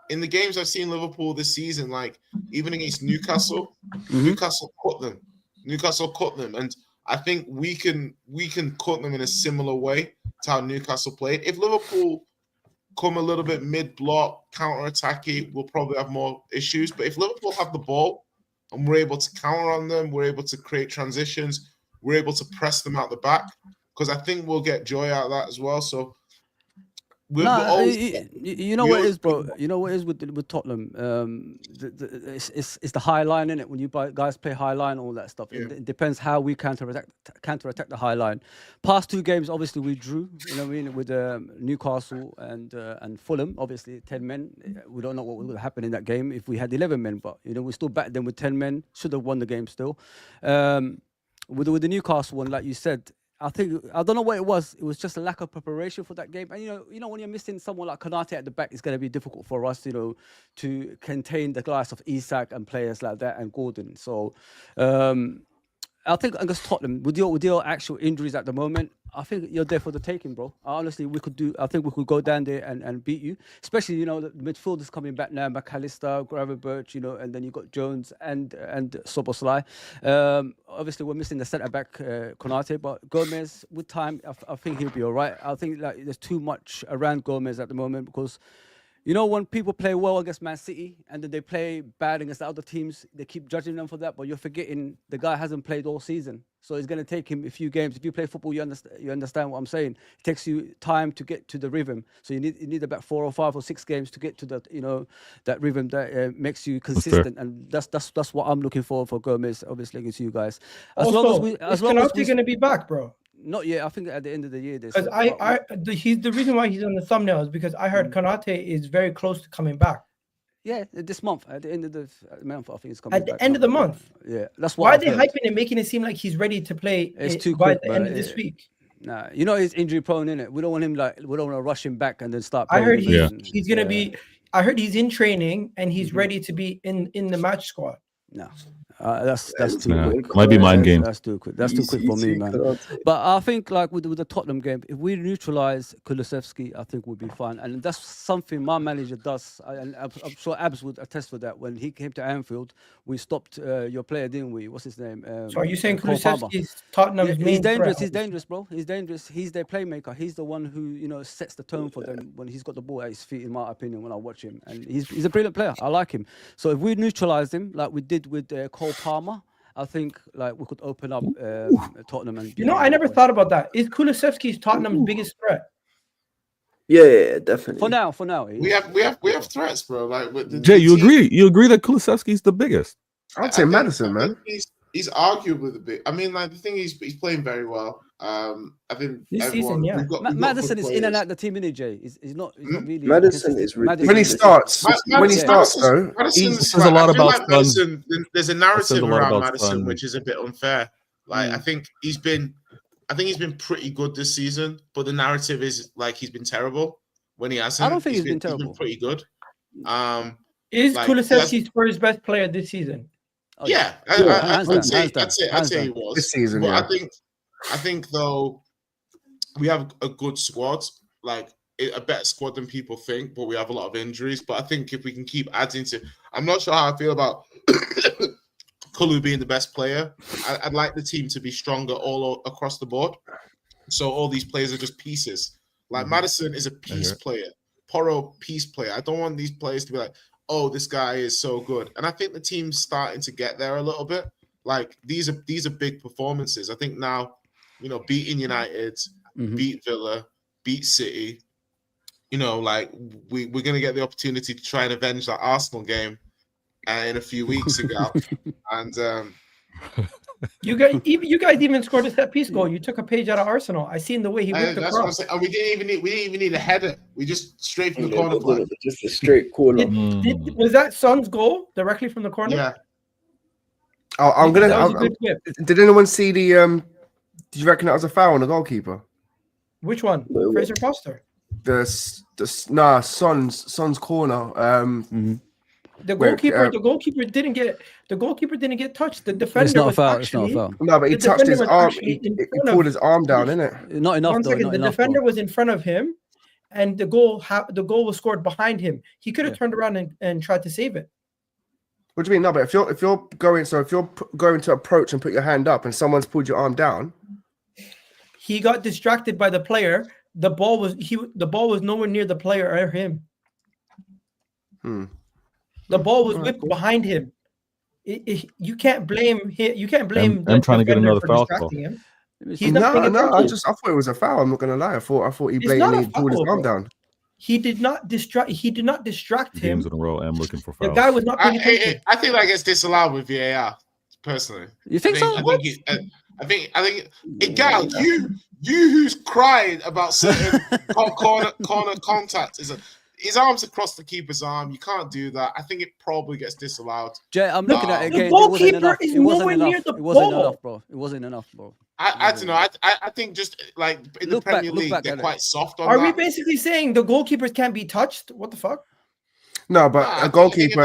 In the games I've seen Liverpool this season, like, even against Newcastle, Newcastle cut them. And I think we can cut them in a similar way to how Newcastle played. If Liverpool come a little bit mid-block, counter-attacky, we'll probably have more issues. But if Liverpool have the ball and we're able to counter on them, we're able to create transitions, we're able to press them out the back, because I think we'll get joy out of that as well. So you know what it is, bro. You know what it is with Tottenham. It's the high line, innit? When you guys play high line, all that stuff. Yeah. It depends how we counter-attack the high line. Past 2 games, obviously we drew. You know what I mean? With Newcastle and Fulham, obviously 10 men. We don't know what would happen in that game if we had 11 men, but you know we still backed them with 10 men. Should have won the game still. With the Newcastle one, like you said, I don't know what it was. It was just a lack of preparation for that game. And you know, when you're missing someone like Konate at the back, it's going to be difficult for us, you know, to contain the likes of Isak and players like that and Gordon. So, I think against Tottenham, with your actual injuries at the moment, I think you're there for the taking, bro. Honestly, I think we could go down there and beat you. Especially, you know, the midfield is coming back now. McAllister, Gravenberch, you know, and then you got Jones and Szoboszlai. Obviously, we're missing the centre back Konate, but Gomez with time, I think he'll be all right. I think like there's too much around Gomez at the moment because. You know, when people play well against Man City and then they play bad against the other teams, they keep judging them for that, but you're forgetting the guy hasn't played all season. So it's going to take him a few games. If you play football, you understand what I'm saying. It takes you time to get to the rhythm. So you need about 4 or 5 or 6 games to get to that, you know, that rhythm that makes you consistent. And that's what I'm looking for Gomez, obviously, against you guys. Is Konate going to be back, bro? Not yet. I think at the end of the year. Because the reason why he's on the thumbnail is because I heard Konate is very close to coming back. Yeah, this month, at the end of the month, I think it's coming back. At the end of the month? Yeah, that's what Why are they hyping and making it seem like he's ready to play by the end of this week? Nah, you know he's injury prone, innit? We don't want him we don't want to rush him back and then start playing. I heard he's gonna be. I heard he's in training and he's ready to be in the match squad. No. That's too quick. Might be mind game. That's too quick. That's too quick for me, man. But I think like with the Tottenham game, if we neutralize Kulusevski, I think we'll be fine. And that's something my manager does. And I'm sure Abs would attest for that. When he came to Anfield, we stopped your player, didn't we? What's his name? So are you saying Kulusevski is Tottenham's main dangerous? threat? He's dangerous, bro. He's dangerous. He's their playmaker. He's the one who, you know, sets the tone for them when he's got the ball at his feet, in my opinion, when I watch him. And he's a brilliant player. I like him. So if we neutralize him like we did with Cole Palmer, I think like we could open up Tottenham. And you know, I never thought about that. Is Kulusevski's Tottenham's biggest threat? Yeah, definitely. For now. We have threats, bro. Like Jay, you agree? You agree that Kulusevski's the biggest? I'd say Maddison, man. He's arguably the big. I mean, like the thing he's playing very well. I think this season, yeah. Maddison is in and out the team, isn't he, Jay? He's not really. Maddison is really when he starts. When he starts, though, he says a lot about Maddison. There's a narrative around Maddison Son. which is a bit unfair. Like I think he's been pretty good this season, but the narrative is like he's been terrible when he hasn't. I don't think he's been terrible. He's been pretty good. Is Kulusevski Spurs' best player this season? Oh, yeah, I'd say he was this season. But Yeah. I think though we have a good squad, like a better squad than people think, but we have a lot of injuries. But I think if we can keep adding to, I'm not sure how I feel about Kulu being the best player. I'd like the team to be stronger all across the board. So all these players are just pieces. Like Maddison is a piece player, Porro piece player. I don't want these players to be like, oh, this guy is so good. And I think the team's starting to get there a little bit. Like these are big performances. I think now, you know, beating United, beat Villa, beat City, you know, like we're going to get the opportunity to try and avenge that Arsenal game in a few weeks ago. And you guys even scored a set piece goal. You took a page out of Arsenal. I seen the way he whipped that's across. what I'm saying. And we didn't even need a header. We just straight from the corner flag. Just a straight corner. Was that Son's goal directly from the corner? Yeah. Oh, I'm gonna. That was a good whip. Did anyone see the? Did you reckon that was a foul on the goalkeeper? Which one? Fraser Foster. Son's corner. The goalkeeper didn't get touched. The defender it's not was a foul. actually, It's not a foul. No, but he touched his arm. He pulled his arm down, innit? Not enough. One Though, second, not the enough, defender bro. was in front of him, and the goal was scored behind him. He could have turned around and tried to save it. What do you mean? No, but if you're going to approach and put your hand up, and someone's pulled your arm down, he got distracted by the player. The ball was nowhere near the player or him. The ball was whipped behind him. You can't blame him. You can't blame. I'm trying to get another foul call. Him. No. I thought it was a foul. I'm not gonna lie. I thought he blatantly pulled his arm down. He did not distract him. Games in a row. I'm looking for fouls. The guy was not paying attention. I think that gets disallowed with VAR. Personally, You think so? I think Gal, you who's crying about certain corner contact is his arms across the keeper's arm. You can't do that. I think it probably gets disallowed. Jay, I'm looking at it again. The goalkeeper is nowhere near the ball. It wasn't enough, bro. It wasn't enough, bro. I don't know. I think just like in the Premier League, they're quite soft on that. Are that. we basically saying the goalkeepers can't be touched? What the fuck? No, but Nah, a goalkeeper.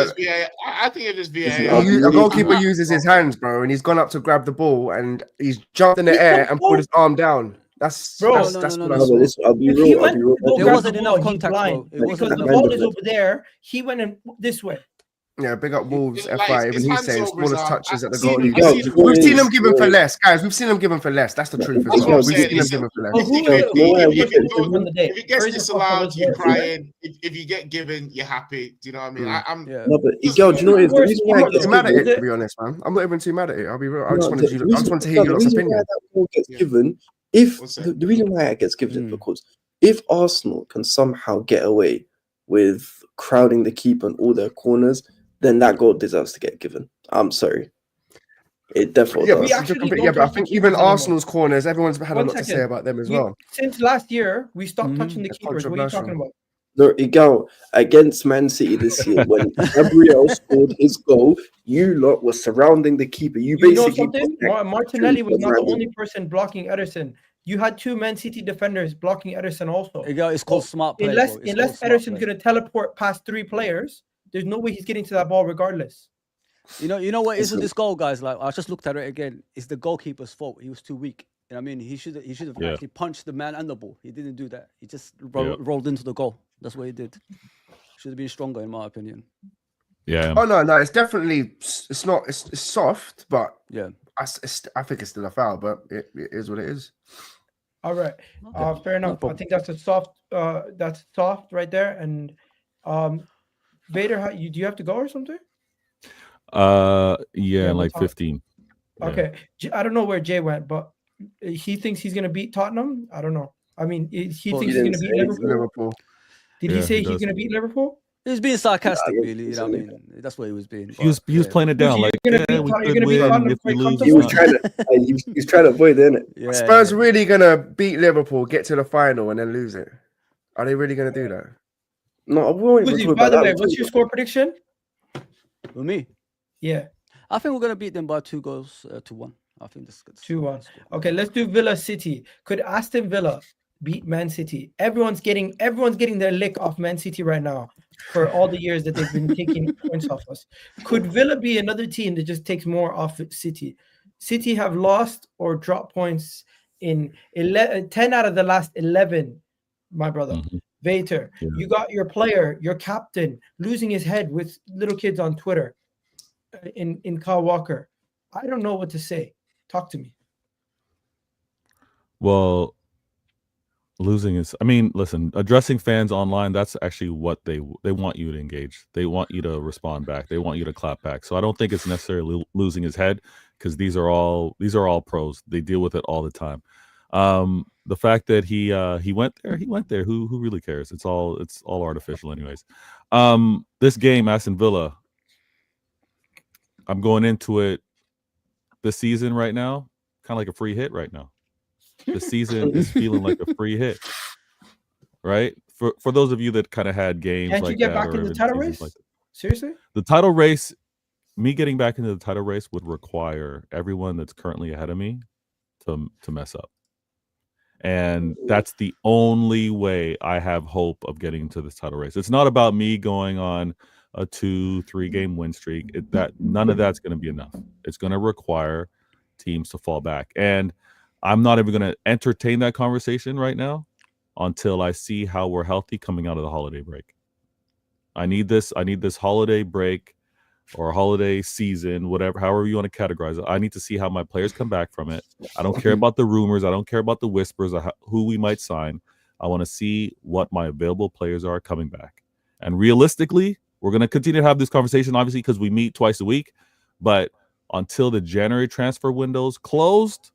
I think if it's VAR, A goalkeeper uses his hands, bro, and he's gone up to grab the ball and he's jumped in the air and put his arm down. That's Bro, that's no, what I no. saw. I'll be if real. he I'll went be to real. go There grab wasn't the enough ball, he's contact, blind bro. It because wasn't the enough. ball is over there. He went in this way. Yeah, big up Wolves, Like, FI. his Even he's hands saying over his smallest arm. touches at the I see goal. them- I see them- We've seen them given for Yeah. less, guys. We've seen them given for less. That's the truth as That's well. what I'm We've saying. seen them Listen, given for But less. who Yo, will you know what I if look it at goes on the day? If it gets Where's the disallowed, fuck you was cry it? in. If you get given, you're happy. Do you know what I mean? I'm. Yeah. No, but Miguel, do you know what it is? The Worst reason why I'm it not gets too mad at given. it, to be honest, man. I'm not even too mad at it. I'll be real. I just No, wanted to hear your the reason opinion. why that goal gets Yeah. given, if What's that? the reason why it gets given is because if Arsenal can somehow get away with crowding the keeper on all their corners, then that goal deserves to get given. I'm sorry. It definitely Yeah, does. We actually don't but I touch the think keepers even anymore. Arsenal's corners, everyone's had a One lot to say second. about them as well. Since last year, we stopped touching the It's keepers. What are you talking controversial. about? No, Miguel, against Man City this year, when Gabriel scored his goal, you lot were surrounding the keeper. You You know basically something? Martinelli was not the only person blocking Ederson. You had two Man City defenders blocking Ederson also. It's called smart play. Unless bro. It's unless called smart Ederson's play. gonna teleport past three players, there's no way he's getting to that ball regardless. You know what is with Listen. this goal, guys? Like I just looked at it again. It's the goalkeeper's fault. He was too weak. You know what I mean, he should have Yeah. actually punched the man and the ball. He didn't do that. He just rolled into the goal. That's what he did. Should have been stronger, in my opinion. Yeah. Oh no, it's definitely it's not it's soft, but Yeah. I think it's still a foul, but it is what it is. All right, fair enough. I problem. think that's soft right there. And Vader, do you have to go or something? Yeah, we'll like talk. 15. Yeah. Okay, I don't know where Jay went, but he thinks he's gonna beat Tottenham. I don't know. I mean, he thinks he's gonna beat Liverpool. Liverpool. Did Yeah, he say he he's does. gonna beat Liverpool? He was being sarcastic, Nah, really. You know what I mean? That's what he was being. He was playing it down You're like, gonna yeah, beat we Tot- you're could gonna beat win Tottenham if we quite lose. He was comfortably? trying to, he was trying to avoid it, innit? Yeah. Spurs really gonna beat Liverpool, get to the final, and then lose it? Are they really gonna do that? No, I won't even Uzi, talk by about the that. way, what's your score prediction? With me, Yeah, I think we're gonna beat them by 2 goals to 1. I think this is 2-1. Okay, let's do Villa City. Could Aston Villa beat Man City? Everyone's getting their lick off Man City right now for all the years that they've been taking points off us. Could Villa be another team that just takes more off City? City have lost or dropped points in 10 out of the last 11, my brother. Mhm. Vater, Yeah. you got your player, your captain, losing his head with little kids on Twitter in Kyle Walker. I don't know what to say. Talk to me. Well, losing is, I mean, listen, addressing fans online, that's actually what they want you to engage. They want you to respond back. They want you to clap back. So I don't think it's necessarily losing his head, because these are all pros. They deal with it all the time. The fact that he went there. Who really cares? It's all artificial anyways. This game, Aston Villa, I'm going into it this season right now, kind of like a free hit right now. The season is feeling like a free hit, right? For those of you that kind of had games Can't like you get that, back or in the even title seasons race? like that. Seriously? The title race, me getting back into the title race would require everyone that's currently ahead of me to mess up. And that's the only way I have hope of getting into this title race. It's not about me going on a 2-3 game win streak. None of that's going to be enough. It's going to require teams to fall back. And I'm not even going to entertain that conversation right now until I see how we're healthy coming out of the holiday break. I need this holiday break or holiday season, however you want to categorize it. I need to see how my players come back from it. I don't care about the rumors. I don't care about the whispers of who we might sign. I want to see what my available players are coming back. And realistically, we're going to continue to have this conversation, obviously, because we meet twice a week. But until the January transfer window's closed,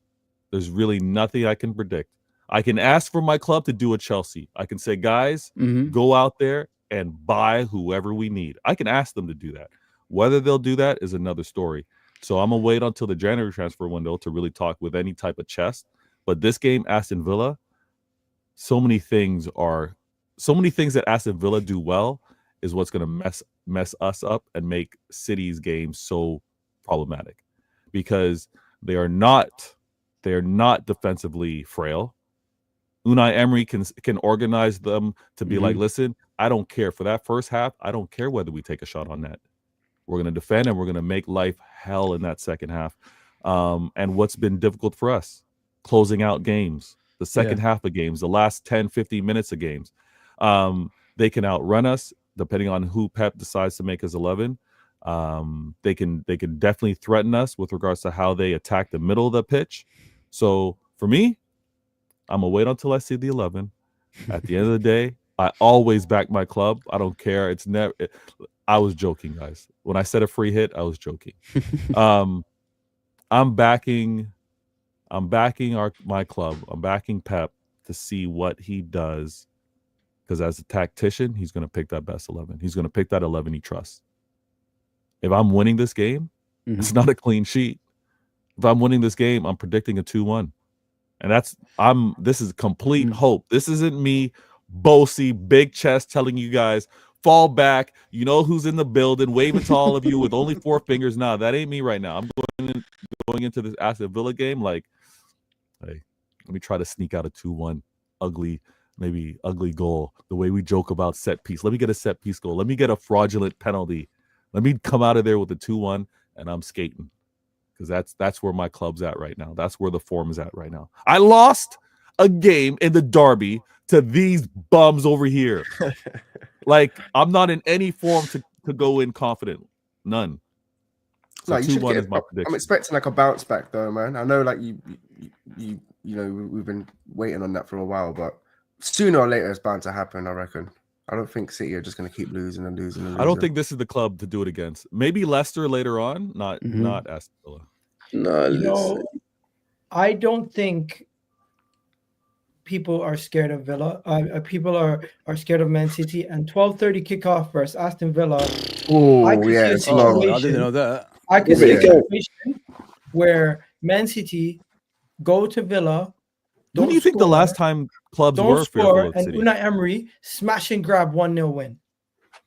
there's really nothing I can predict. I can ask for my club to do a Chelsea. I can say, guys, go out there and buy whoever we need. I can ask them to do that. Whether they'll do that is another story. So I'm going to wait until the January transfer window to really talk with any type of chest. But this game, Aston Villa, so many things that Aston Villa do well is what's going to mess us up and make City's game so problematic, because they are not defensively frail. Unai Emery can organize them to be like, listen, I don't care. For that first half, I don't care whether we take a shot on net. We're going to defend and we're going to make life hell in that second half. And what's been difficult for us, closing out games, the second half of games, the last 10, 15 minutes of games. They can outrun us depending on who Pep decides to make his 11. They can definitely threaten us with regards to how they attack the middle of the pitch. So for me, I'm going to wait until I see the 11. At the end of the day, I always back my club. I don't care. It's never. I was joking, guys. When I said a free hit, I was joking. I'm backing my club. I'm backing Pep to see what he does, because as a tactician, he's going to pick that best 11. He's going to pick that 11 he trusts. If I'm winning this game, it's not a clean sheet. If I'm winning this game, I'm predicting a 2-1. And this is complete hope. This isn't me, bossy, big chest, telling you guys, fall back. You know who's in the building, waving to all of you with only 4 fingers. Nah, that ain't me right now. I'm going into this Aston Villa game like, hey, let me try to sneak out a 2-1 ugly goal. The way we joke about set piece. Let me get a set piece goal. Let me get a fraudulent penalty. Let me come out of there with a 2-1, and I'm skating. Because that's where my club's at right now. That's where the form is at right now. I lost a game in the derby to these bums over here. Like, I'm not in any form to go in confident. None. So like, 2-1 is my prediction. I'm expecting like a bounce back though, man. I know like you know we've been waiting on that for a while, but sooner or later it's bound to happen, I reckon. I don't think City are just going to keep losing and losing and losing. I don't think this is the club to do it against. Maybe Leicester later on, not Aston Villa. No, I don't think people are scared of Villa. People are scared of Man City. And 12:30 kickoff versus Aston Villa. Oh, I could yeah, see a it's long. I didn't know that. I could see a situation where Man City go to Villa. When do you think the last time clubs were fearful of and City? Unai Emery smash and grab 1-0 win?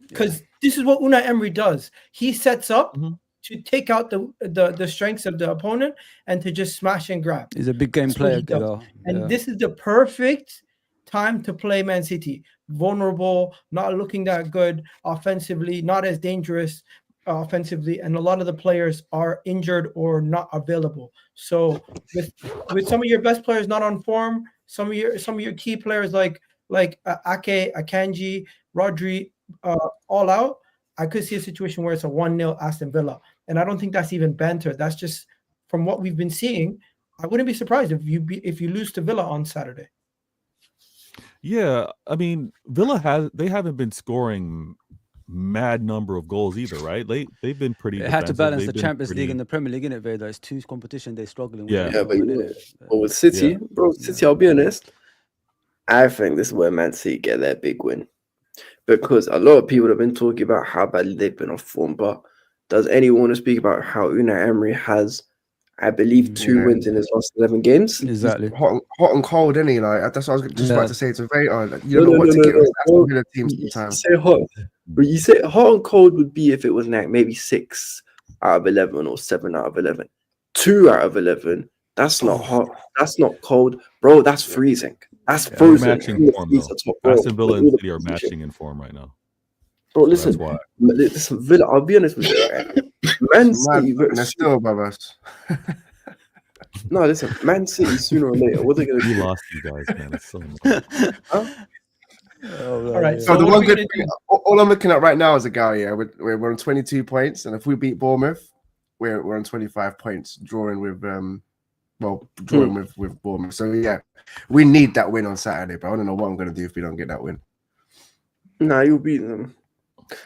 Because this is what Unai Emery does. He sets up to take out the strengths of the opponent and to just smash and grab. He's a big game player, though. And this is the perfect time to play Man City. Vulnerable, not looking that good offensively, not as dangerous offensively, and a lot of the players are injured or not available. So with some of your best players not on form, some of your key players like Ake, Akanji, Rodri, all out, I could see a situation where it's a 1-0 Aston Villa. And I don't think that's even banter. That's just from what we've been seeing. I wouldn't be surprised if you lose to Villa on Saturday. Yeah, I mean, Villa they haven't been scoring mad number of goals either, right? They've been pretty. They had to balance the Champions pretty... League and the Premier League, innit, Vader? It's 2 competitions they're struggling with. Yeah, but with City, City, I'll be honest, I think this is where Man City get their big win. Because a lot of people have been talking about how badly they've been off form, but does anyone want to speak about how Unai Emery has, I believe, 2 wins in his last 11 games? Exactly. Hot and cold, isn't he? Like, that's what I was just about to say. It's a very you don't know what to get Aston Villa teams sometimes. You say hot, but you say hot and cold would be if it was like maybe 6 out of 11 or 7 out of 11. 2 out of 11. That's not hot. That's not cold, bro. That's freezing. That's frozen. Matching form, though. Aston Villa and City are matching in form right now. Bro, listen, Villa. I'll be honest with you. Right? Man City, they're still above us. No, listen, Man City sooner or later, what are they going to do? You lost, you guys, man. It's so much. All right. So the one good thing, all I'm looking at right now is a guy. Yeah, we're on 22 points, and if we beat Bournemouth, we're on 25 points, drawing with with Bournemouth. So yeah, we need that win on Saturday, but I don't know what I'm going to do if we don't get that win. Nah, you'll beat them.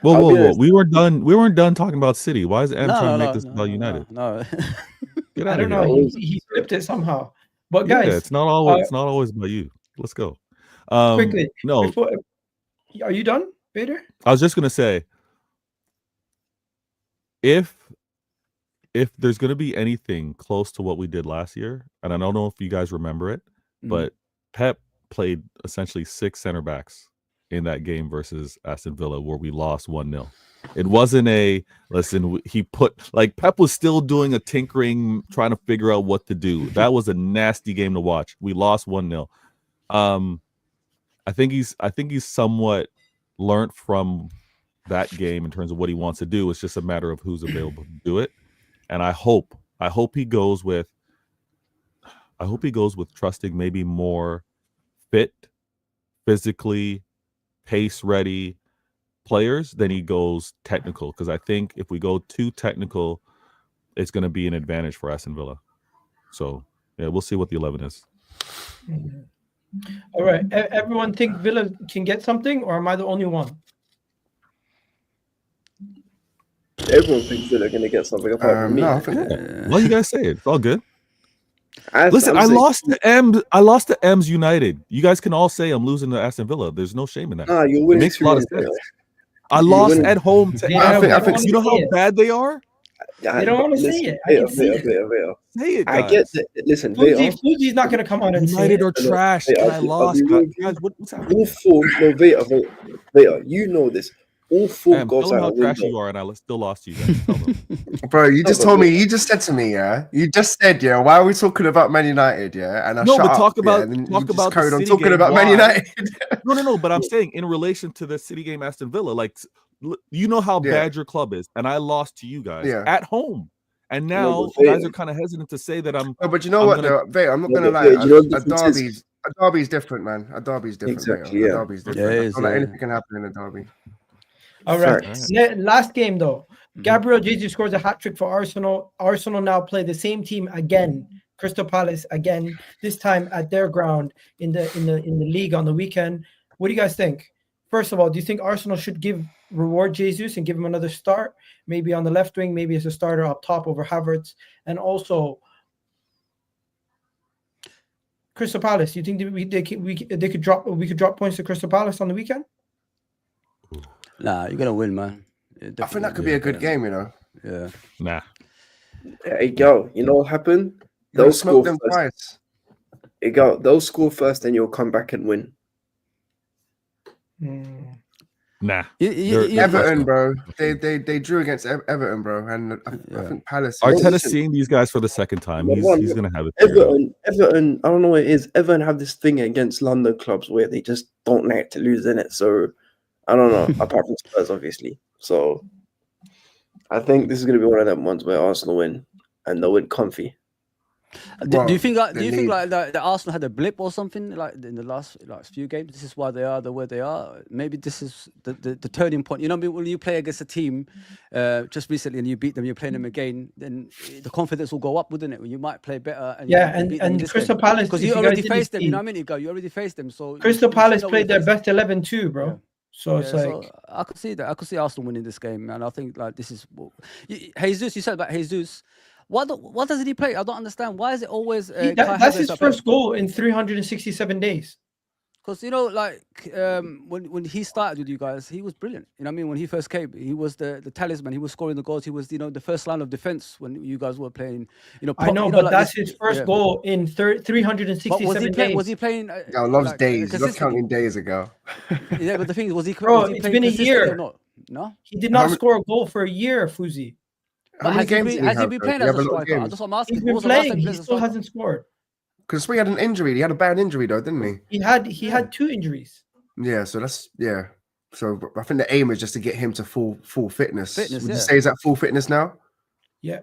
Whoa! We weren't done talking about City. Why is Em trying to make this about United? No. Get out of here. He flipped it somehow. But guys, it's not always about you. Let's go. Quickly. No. Are you done, Vader? I was just gonna say, if there's gonna be anything close to what we did last year, and I don't know if you guys remember it, but Pep played essentially 6 center backs in that game versus Aston Villa where we lost 1-0. It wasn't Pep was still doing a tinkering, trying to figure out what to do. That was a nasty game to watch. We lost 1-0. I think he's somewhat learned from that game in terms of what he wants to do. It's just a matter of who's available to do it. And I hope he goes with trusting maybe more fit, physically, pace ready players than he goes technical. Because I think if we go too technical, it's going to be an advantage for Aston Villa. So yeah, we'll see what the 11 is. All right. Everyone think Villa can get something, or am I the only one? Everyone thinks Villa are going to get something apart from me. No, I think Well, you guys say it. It's all good. Listen, I'm I saying- lost to M's United. You guys can all say I'm losing to Aston Villa. There's no shame in that. Nah, you're It winning makes a lot of 2-1. sense. I lost winning. at home to Yeah, I think you know how bad they are? They don't want to say it. I can see it. Say it, I guys. get that. Listen, Fuzi's not going to come on and say United it. are trash, Wait, and I I'll lost. be real. Guys, what's happening? all four. No, Veta, you know this. All four Tell goals them out how of trash window. you are, and I still lost to you guys. Tell them. Bro, you just told me. You just said to me, yeah. You just said, yeah. Why are we talking about Man United, yeah? And I No, shut but up, talk yeah, about and then talk you just about the carried on City talking game. about Man Why? United. No. But I'm saying in relation to the City game, Aston Villa, like you know how Yeah. bad your club is, and I lost to you guys Yeah. at home, and now but guys are kind of hesitant to say that I'm. No, but you know I'm what, gonna- though, Veta, I'm not No, gonna but lie. Veta, you know what the difference is? A derby's different, man. A derby's different. Exactly, Veta. yeah. A derby's Yeah, different. it I is, feel like yeah. anything can happen in a derby. All right. Facts. Last game, though. Gabriel Jesus scores a hat-trick for Arsenal. Arsenal now play the same team again, Crystal Palace again, this time at their ground in the league on the weekend. What do you guys think? First of all, do you think Arsenal should reward Jesus and give him another start, maybe on the left wing, maybe as a starter up top over Havertz? And also, Crystal Palace, do you think we could drop points to Crystal Palace on the weekend? Nah, you're gonna win, man. I think that could be a good game, you know. Yeah. Nah. Hey, yo, you know what happened? They'll They'll score smoke them first. twice. Hey, go. They'll score first, then you'll come back and win. Nah. Everton, bro. They drew against Everton, bro, and I think Palace. Arteta's seeing these guys for the second time. He's gonna have it. Everton. I don't know what it is. Everton have this thing against London clubs where they just don't like to lose in it. So I don't know. Apart from Spurs, obviously. So I think this is going to be one of them ones where Arsenal win, and they'll win comfy. Do you think like the Arsenal had a blip or something like in the last few games? This is why they are the way they are. Maybe this is the turning point. You know, when you play against a team just recently and you beat them, you're playing them again, then the confidence will go up, wouldn't it? You might play better. And Crystal Palace, because you already faced them. You know how many ago you already faced them. So Crystal Palace played their best 11 too, bro. Yeah. So it's like I could see that. I could see Arsenal winning this game, and I think like this is Jesus. You said about Jesus. What doesn't he play? I don't understand. Why is it always that's his first goal in 367 days? Because you know, like when he started with you guys, he was brilliant. You know what I mean? When he first came, he was the talisman. He was scoring the goals. He was the first line of defense when you guys were playing. I know, but that's his first goal in 367 days. Was he playing? Loves days. He loves counting days ago. Yeah, but the thing is, was he? Bro, was he it's been a year. Or not? No, he did not score a goal for a year, Fuzi. How many games has he been playing as a striker? That's what I'm asking. He's been playing. He still hasn't scored. Because he had an injury. He had a bad injury though, didn't he? He had 2 injuries. Yeah, so that's So I think the aim is just to get him to full fitness. Would you say he's at full fitness now? Yeah.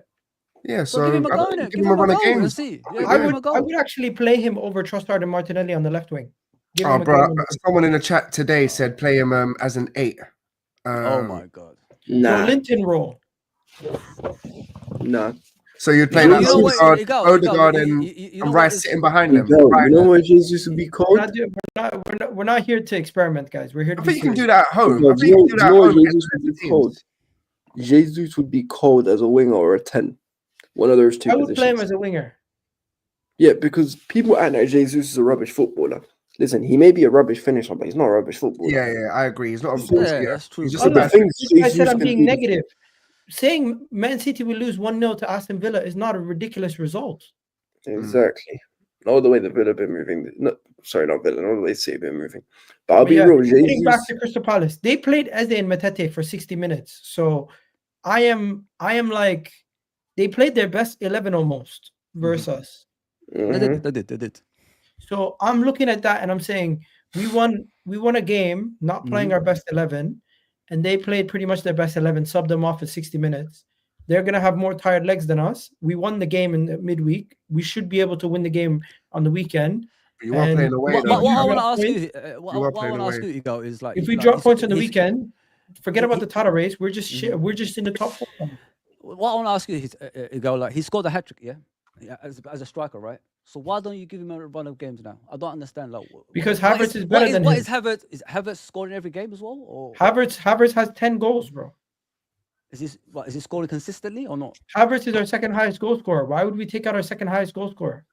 Yeah, so give him a go. Give him a run of games. I would actually play him over Trossard and Martinelli on the left wing. Bro, someone in the chat today said play him as an 8. Oh my god. Nah. Linton role. Nah. So you'd play Odegaard and Rice sitting behind them. You know what Jesus would be called? We're not here to experiment, guys. We're here to I think you can do that at home. I think you you can do that at home. Jesus would be called? Jesus would be called as a winger or a 10. One of those two I would positions. play him as a winger. Yeah, because people act like Jesus is a rubbish footballer. Listen, he may be a rubbish finisher, but he's not a rubbish footballer. Yeah, I agree. He's not a that's true. He's just a I said I'm being negative. Saying Man City will lose 1-0 to Aston Villa is not a ridiculous result. Exactly. Not the way the Villa have been moving. No, sorry, not Villa. Not the way City have been moving. But I'll be real. Getting back to Crystal Palace, they played Eze and Matete for 60 minutes. So I am like, they played their best 11 almost versus us. They did. So I'm looking at that and I'm saying, We won a game not playing our best 11, and they played pretty much their best 11, subbed them off for 60 minutes. They're going to have more tired legs than us. We won the game in the midweek. We should be able to win the game on the weekend. But you weren't playing away. What I want to ask you, You are what I playing want to ask away. you, Ego, is like if we like, drop he's- points on the he's- weekend, forget he- about the he- title race. We're just shit. We're just in the top 4. What I want to ask you is, Ego, like he scored a hat trick, yeah, as a striker, right? So why don't you give him a run of games now? I don't understand. Like Because what Havertz is better than what him. is Havertz? Is Havertz scoring every game as well, or Havertz has 10 goals, bro. is he scoring consistently or not? Havertz is our second highest goal scorer. Why would we take out our second highest goal scorer?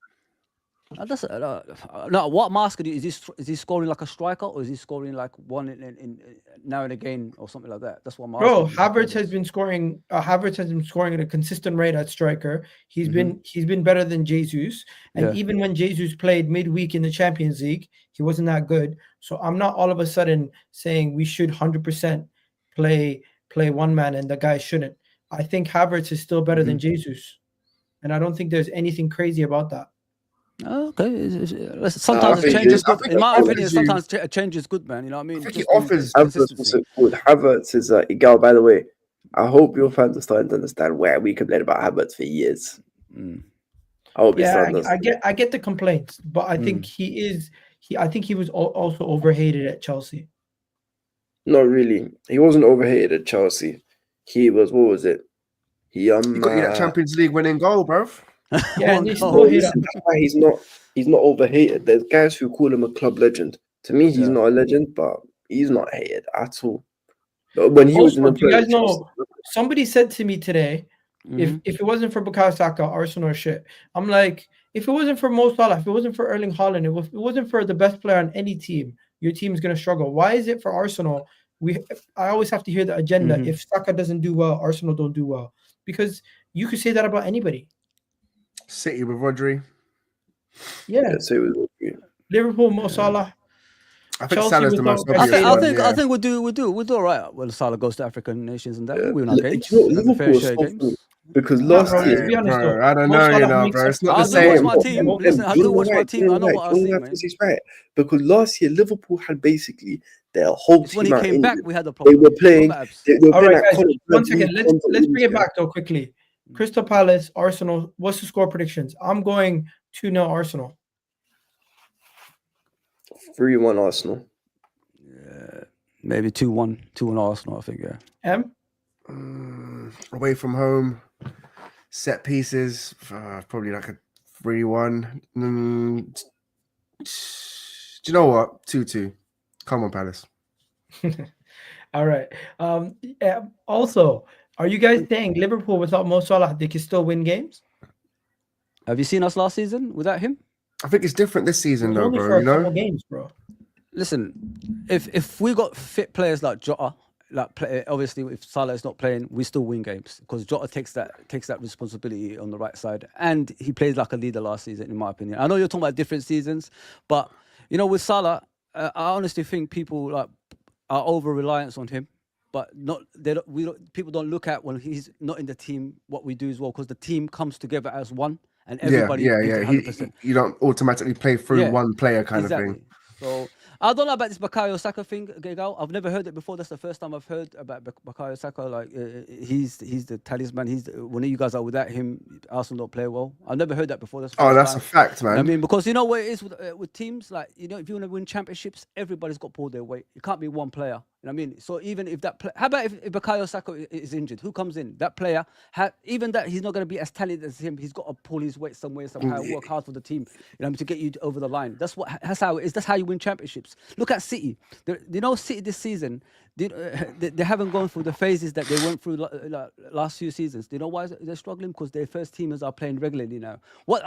That's no. What I'm asking you is he scoring like a striker, or is he scoring like one in now and again or something like that? That's what I'm asking. Bro, you. Havertz has been scoring. Havertz has been scoring at a consistent rate at striker. He's been better than Jesus, and Yeah. even when Jesus played midweek in the Champions League, he wasn't that good. So I'm not all of a sudden saying we should 100% play one man and the guy shouldn't. I think Havertz is still better than Jesus, and I don't think there's anything crazy about that. Okay. Sometimes I a think change is I good. think In my it opinion, offers you- sometimes a change is good, man. You know what I mean? I think Just it offers- Havertz, consistency. Havertz is Gal, by the way. I hope your fans are starting to understand where we complained about Havertz for years. Mm. I hope it's Yeah, starting I get the complaints, but I think I think he was also overhated at Chelsea. Not really. He wasn't overhated at Chelsea. He was, what was it? He You got you that Champions League winning goal, bro. Yeah, Oh, and they no. still Bro, hate listen, him. that's why he's not overhated. There's guys who call him a club legend. To me, he's Yeah. not a legend, but he's not hated at all. But when he was in Also, the do you guys Premier League, know? Somebody said to me today, Mhm. if it wasn't for Bukayo Saka, Arsenal are shit. I'm like, if it wasn't for Mo Salah, if it wasn't for Erling Haaland, if it wasn't for the best player on any team, your team is gonna struggle. Why is it for Arsenal? I always have to hear the agenda. Mhm. If Saka doesn't do well, Arsenal don't do well. Because you could say that about anybody. City with Rodri. Yeah, yeah, so it was, Liverpool, Mo Salah. I think Chelsea Salah's the without most Messi. obvious I one. think yeah. we'll do all right when Salah goes to African nations and that. Yeah. We win our Li- games. you know, Have a fair Liverpool share are of so games. because Nah, last bro, year, let's be honest though. I don't Mo know, you Salah know, makes bro. us It's not I'll the do watch same. my team. Listen, I do watch my team. I know what I see, man. He's right. Because last year, Liverpool had basically their whole It's when team he out came back injured. we had the They problem. were playing. Remember, Abs? They were All playing right, at guys. Conor One Bradley, second. Let's Conor bring it Williams, back though quickly. Crystal Palace, Arsenal. What's the score predictions? I'm going 2-0 Arsenal. 3-1 Arsenal. Maybe 2-1 Arsenal, I think, yeah. M. Away from home, set pieces, probably like a 3-1. Do you know what? 2-2. Come on, Palace. All right. Also, are you guys saying Liverpool without Mo Salah they can still win games? Have you seen us last season without him? I think it's different this season, It's though, only bro. for You a couple know, games, bro. Listen, if we got fit players like Jota, obviously if Salah is not playing, we still win games because Jota takes that responsibility on the right side, and he plays like a leader last season, in my opinion. I know you're talking about different seasons, but you know with Salah, I honestly think people like are over reliance on him. But people don't look at when he's not in the team what we do as well, because the team comes together as one and everybody gives it 100%. You don't automatically play through one player kind of thing. So I don't know about this Bukayo Saka thing, Gagal. I've never heard it before. That's the first time I've heard about Bukayo Saka. Like he's the talisman. When you guys are without him, Arsenal don't play well. I've never heard that before. That's a fact, man. I mean, because you know what it is with teams, like if you want to win championships, everybody's got to pull their weight. It can't be one player. You know what I mean? So even if how about if Bukayo Saka is injured? Who comes in? That player, even that he's not going to be as talented as him, he's got to pull his weight somewhere, somehow, work hard for the team, to get you over the line. That's how it is. That's how you win championships. Look at City. City this season, they haven't gone through the phases that they went through last few seasons. Do you know why they're struggling? Because their first teamers are playing regularly now. What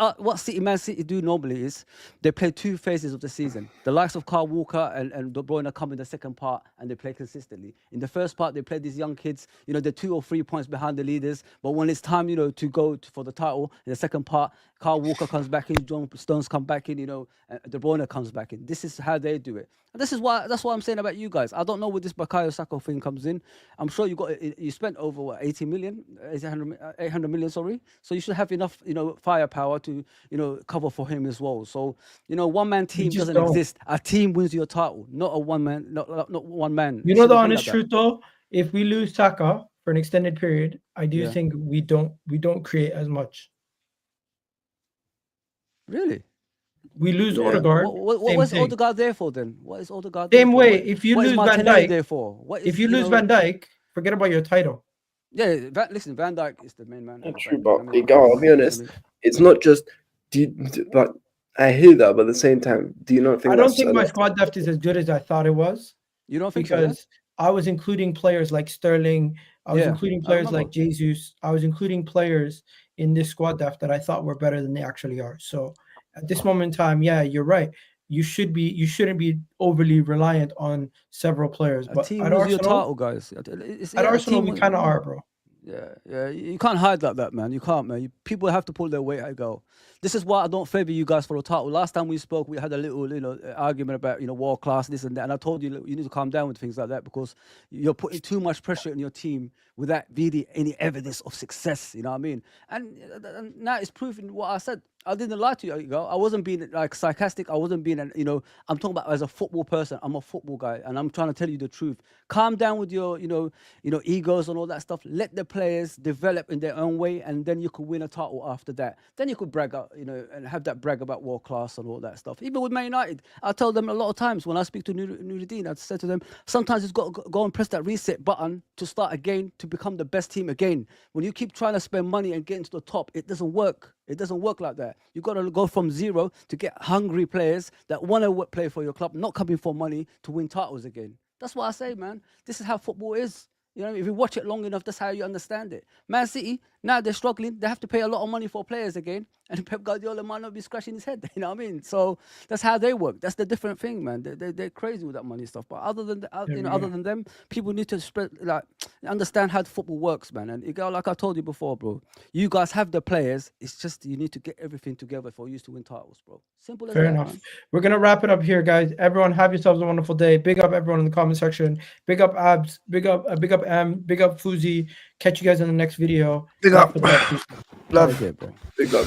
Man City do normally is they play 2 phases of the season. The likes of Kyle Walker and De Bruyne come in the second part and they play consistently. In the first part, they play these young kids. They're 2 or 3 points behind the leaders. But when it's time, to go for the title, in the second part, Kyle Walker comes back in, John Stones come back in, and De Bruyne comes back in. This is how they do it. And that's what I'm saying about you guys. I don't know with this Bukayo Bukayo Saka thing comes in, I'm sure you spent over what 80 million, 800 million, sorry. So you should have enough, firepower to, cover for him as well. So, one man team doesn't exist. A team wins your title, not a one man, not one man. You know the honest truth though, if we lose Saka for an extended period, I do think we don't create as much. Really? We lose Odegaard. What was Odegaard there for then? What is Odegaard there for? Same way, what, if you what lose Van Dijk there for? If you lose Van Dijk, forget about your title. Yeah, listen, Van Dijk is the main man. That's true, but I'll be honest, it's not just. But I hear that, but at the same time, do you not think? I don't think my squad depth is as good as I thought it was. You don't think because so, I was including players like Sterling. I was including players like Jesus. I was including players in this squad depth that I thought were better than they actually are. So at this moment in time, yeah, you're right. You shouldn't be overly reliant on several players. But at Arsenal, your title, guys. At Arsenal, we kind of are, bro. Yeah, you can't hide like that, man. You can't, man. People have to pull their weight. I go. This is why I don't favor you guys for the title. Last time we spoke, we had a little, argument about, world class, this and that. And I told you, you need to calm down with things like that because you're putting too much pressure on your team without really any evidence of success. You know what I mean? And now it's proving what I said. I didn't lie to you. I wasn't being like sarcastic. I wasn't being, I'm talking about as a football person. I'm a football guy, and I'm trying to tell you the truth. Calm down with your, egos and all that stuff. Let the players develop in their own way, and then you could win a title after that. Then you could brag out, and have that brag about world class and all that stuff. Even with Man United, I tell them a lot of times when I speak to Nuruddin, I said to them, sometimes it's got to go and press that reset button to start again, to become the best team again. When you keep trying to spend money and get into the top, it doesn't work. It doesn't work like that. You got to go from zero to get hungry players that want to play for your club, not coming for money to win titles again. That's what I say, man. This is how football is. If you watch it long enough, that's how you understand it. Man City, now they're struggling. They have to pay a lot of money for players again. And Pep Guardiola might not be scratching his head. You know what I mean? So that's how they work. That's the different thing, man. They're crazy with that money stuff. But other than other than them, people need to understand how football works, man. And like I told you before, bro, you guys have the players. It's just you need to get everything together for you to win titles, bro. Simple as that. Fair enough. Man. We're gonna wrap it up here, guys. Everyone, have yourselves a wonderful day. Big up everyone in the comment section. Big up Abs. Big up M. Big up Fuzi. Catch you guys in the next video. Big up. Love. Okay, bro. Big up.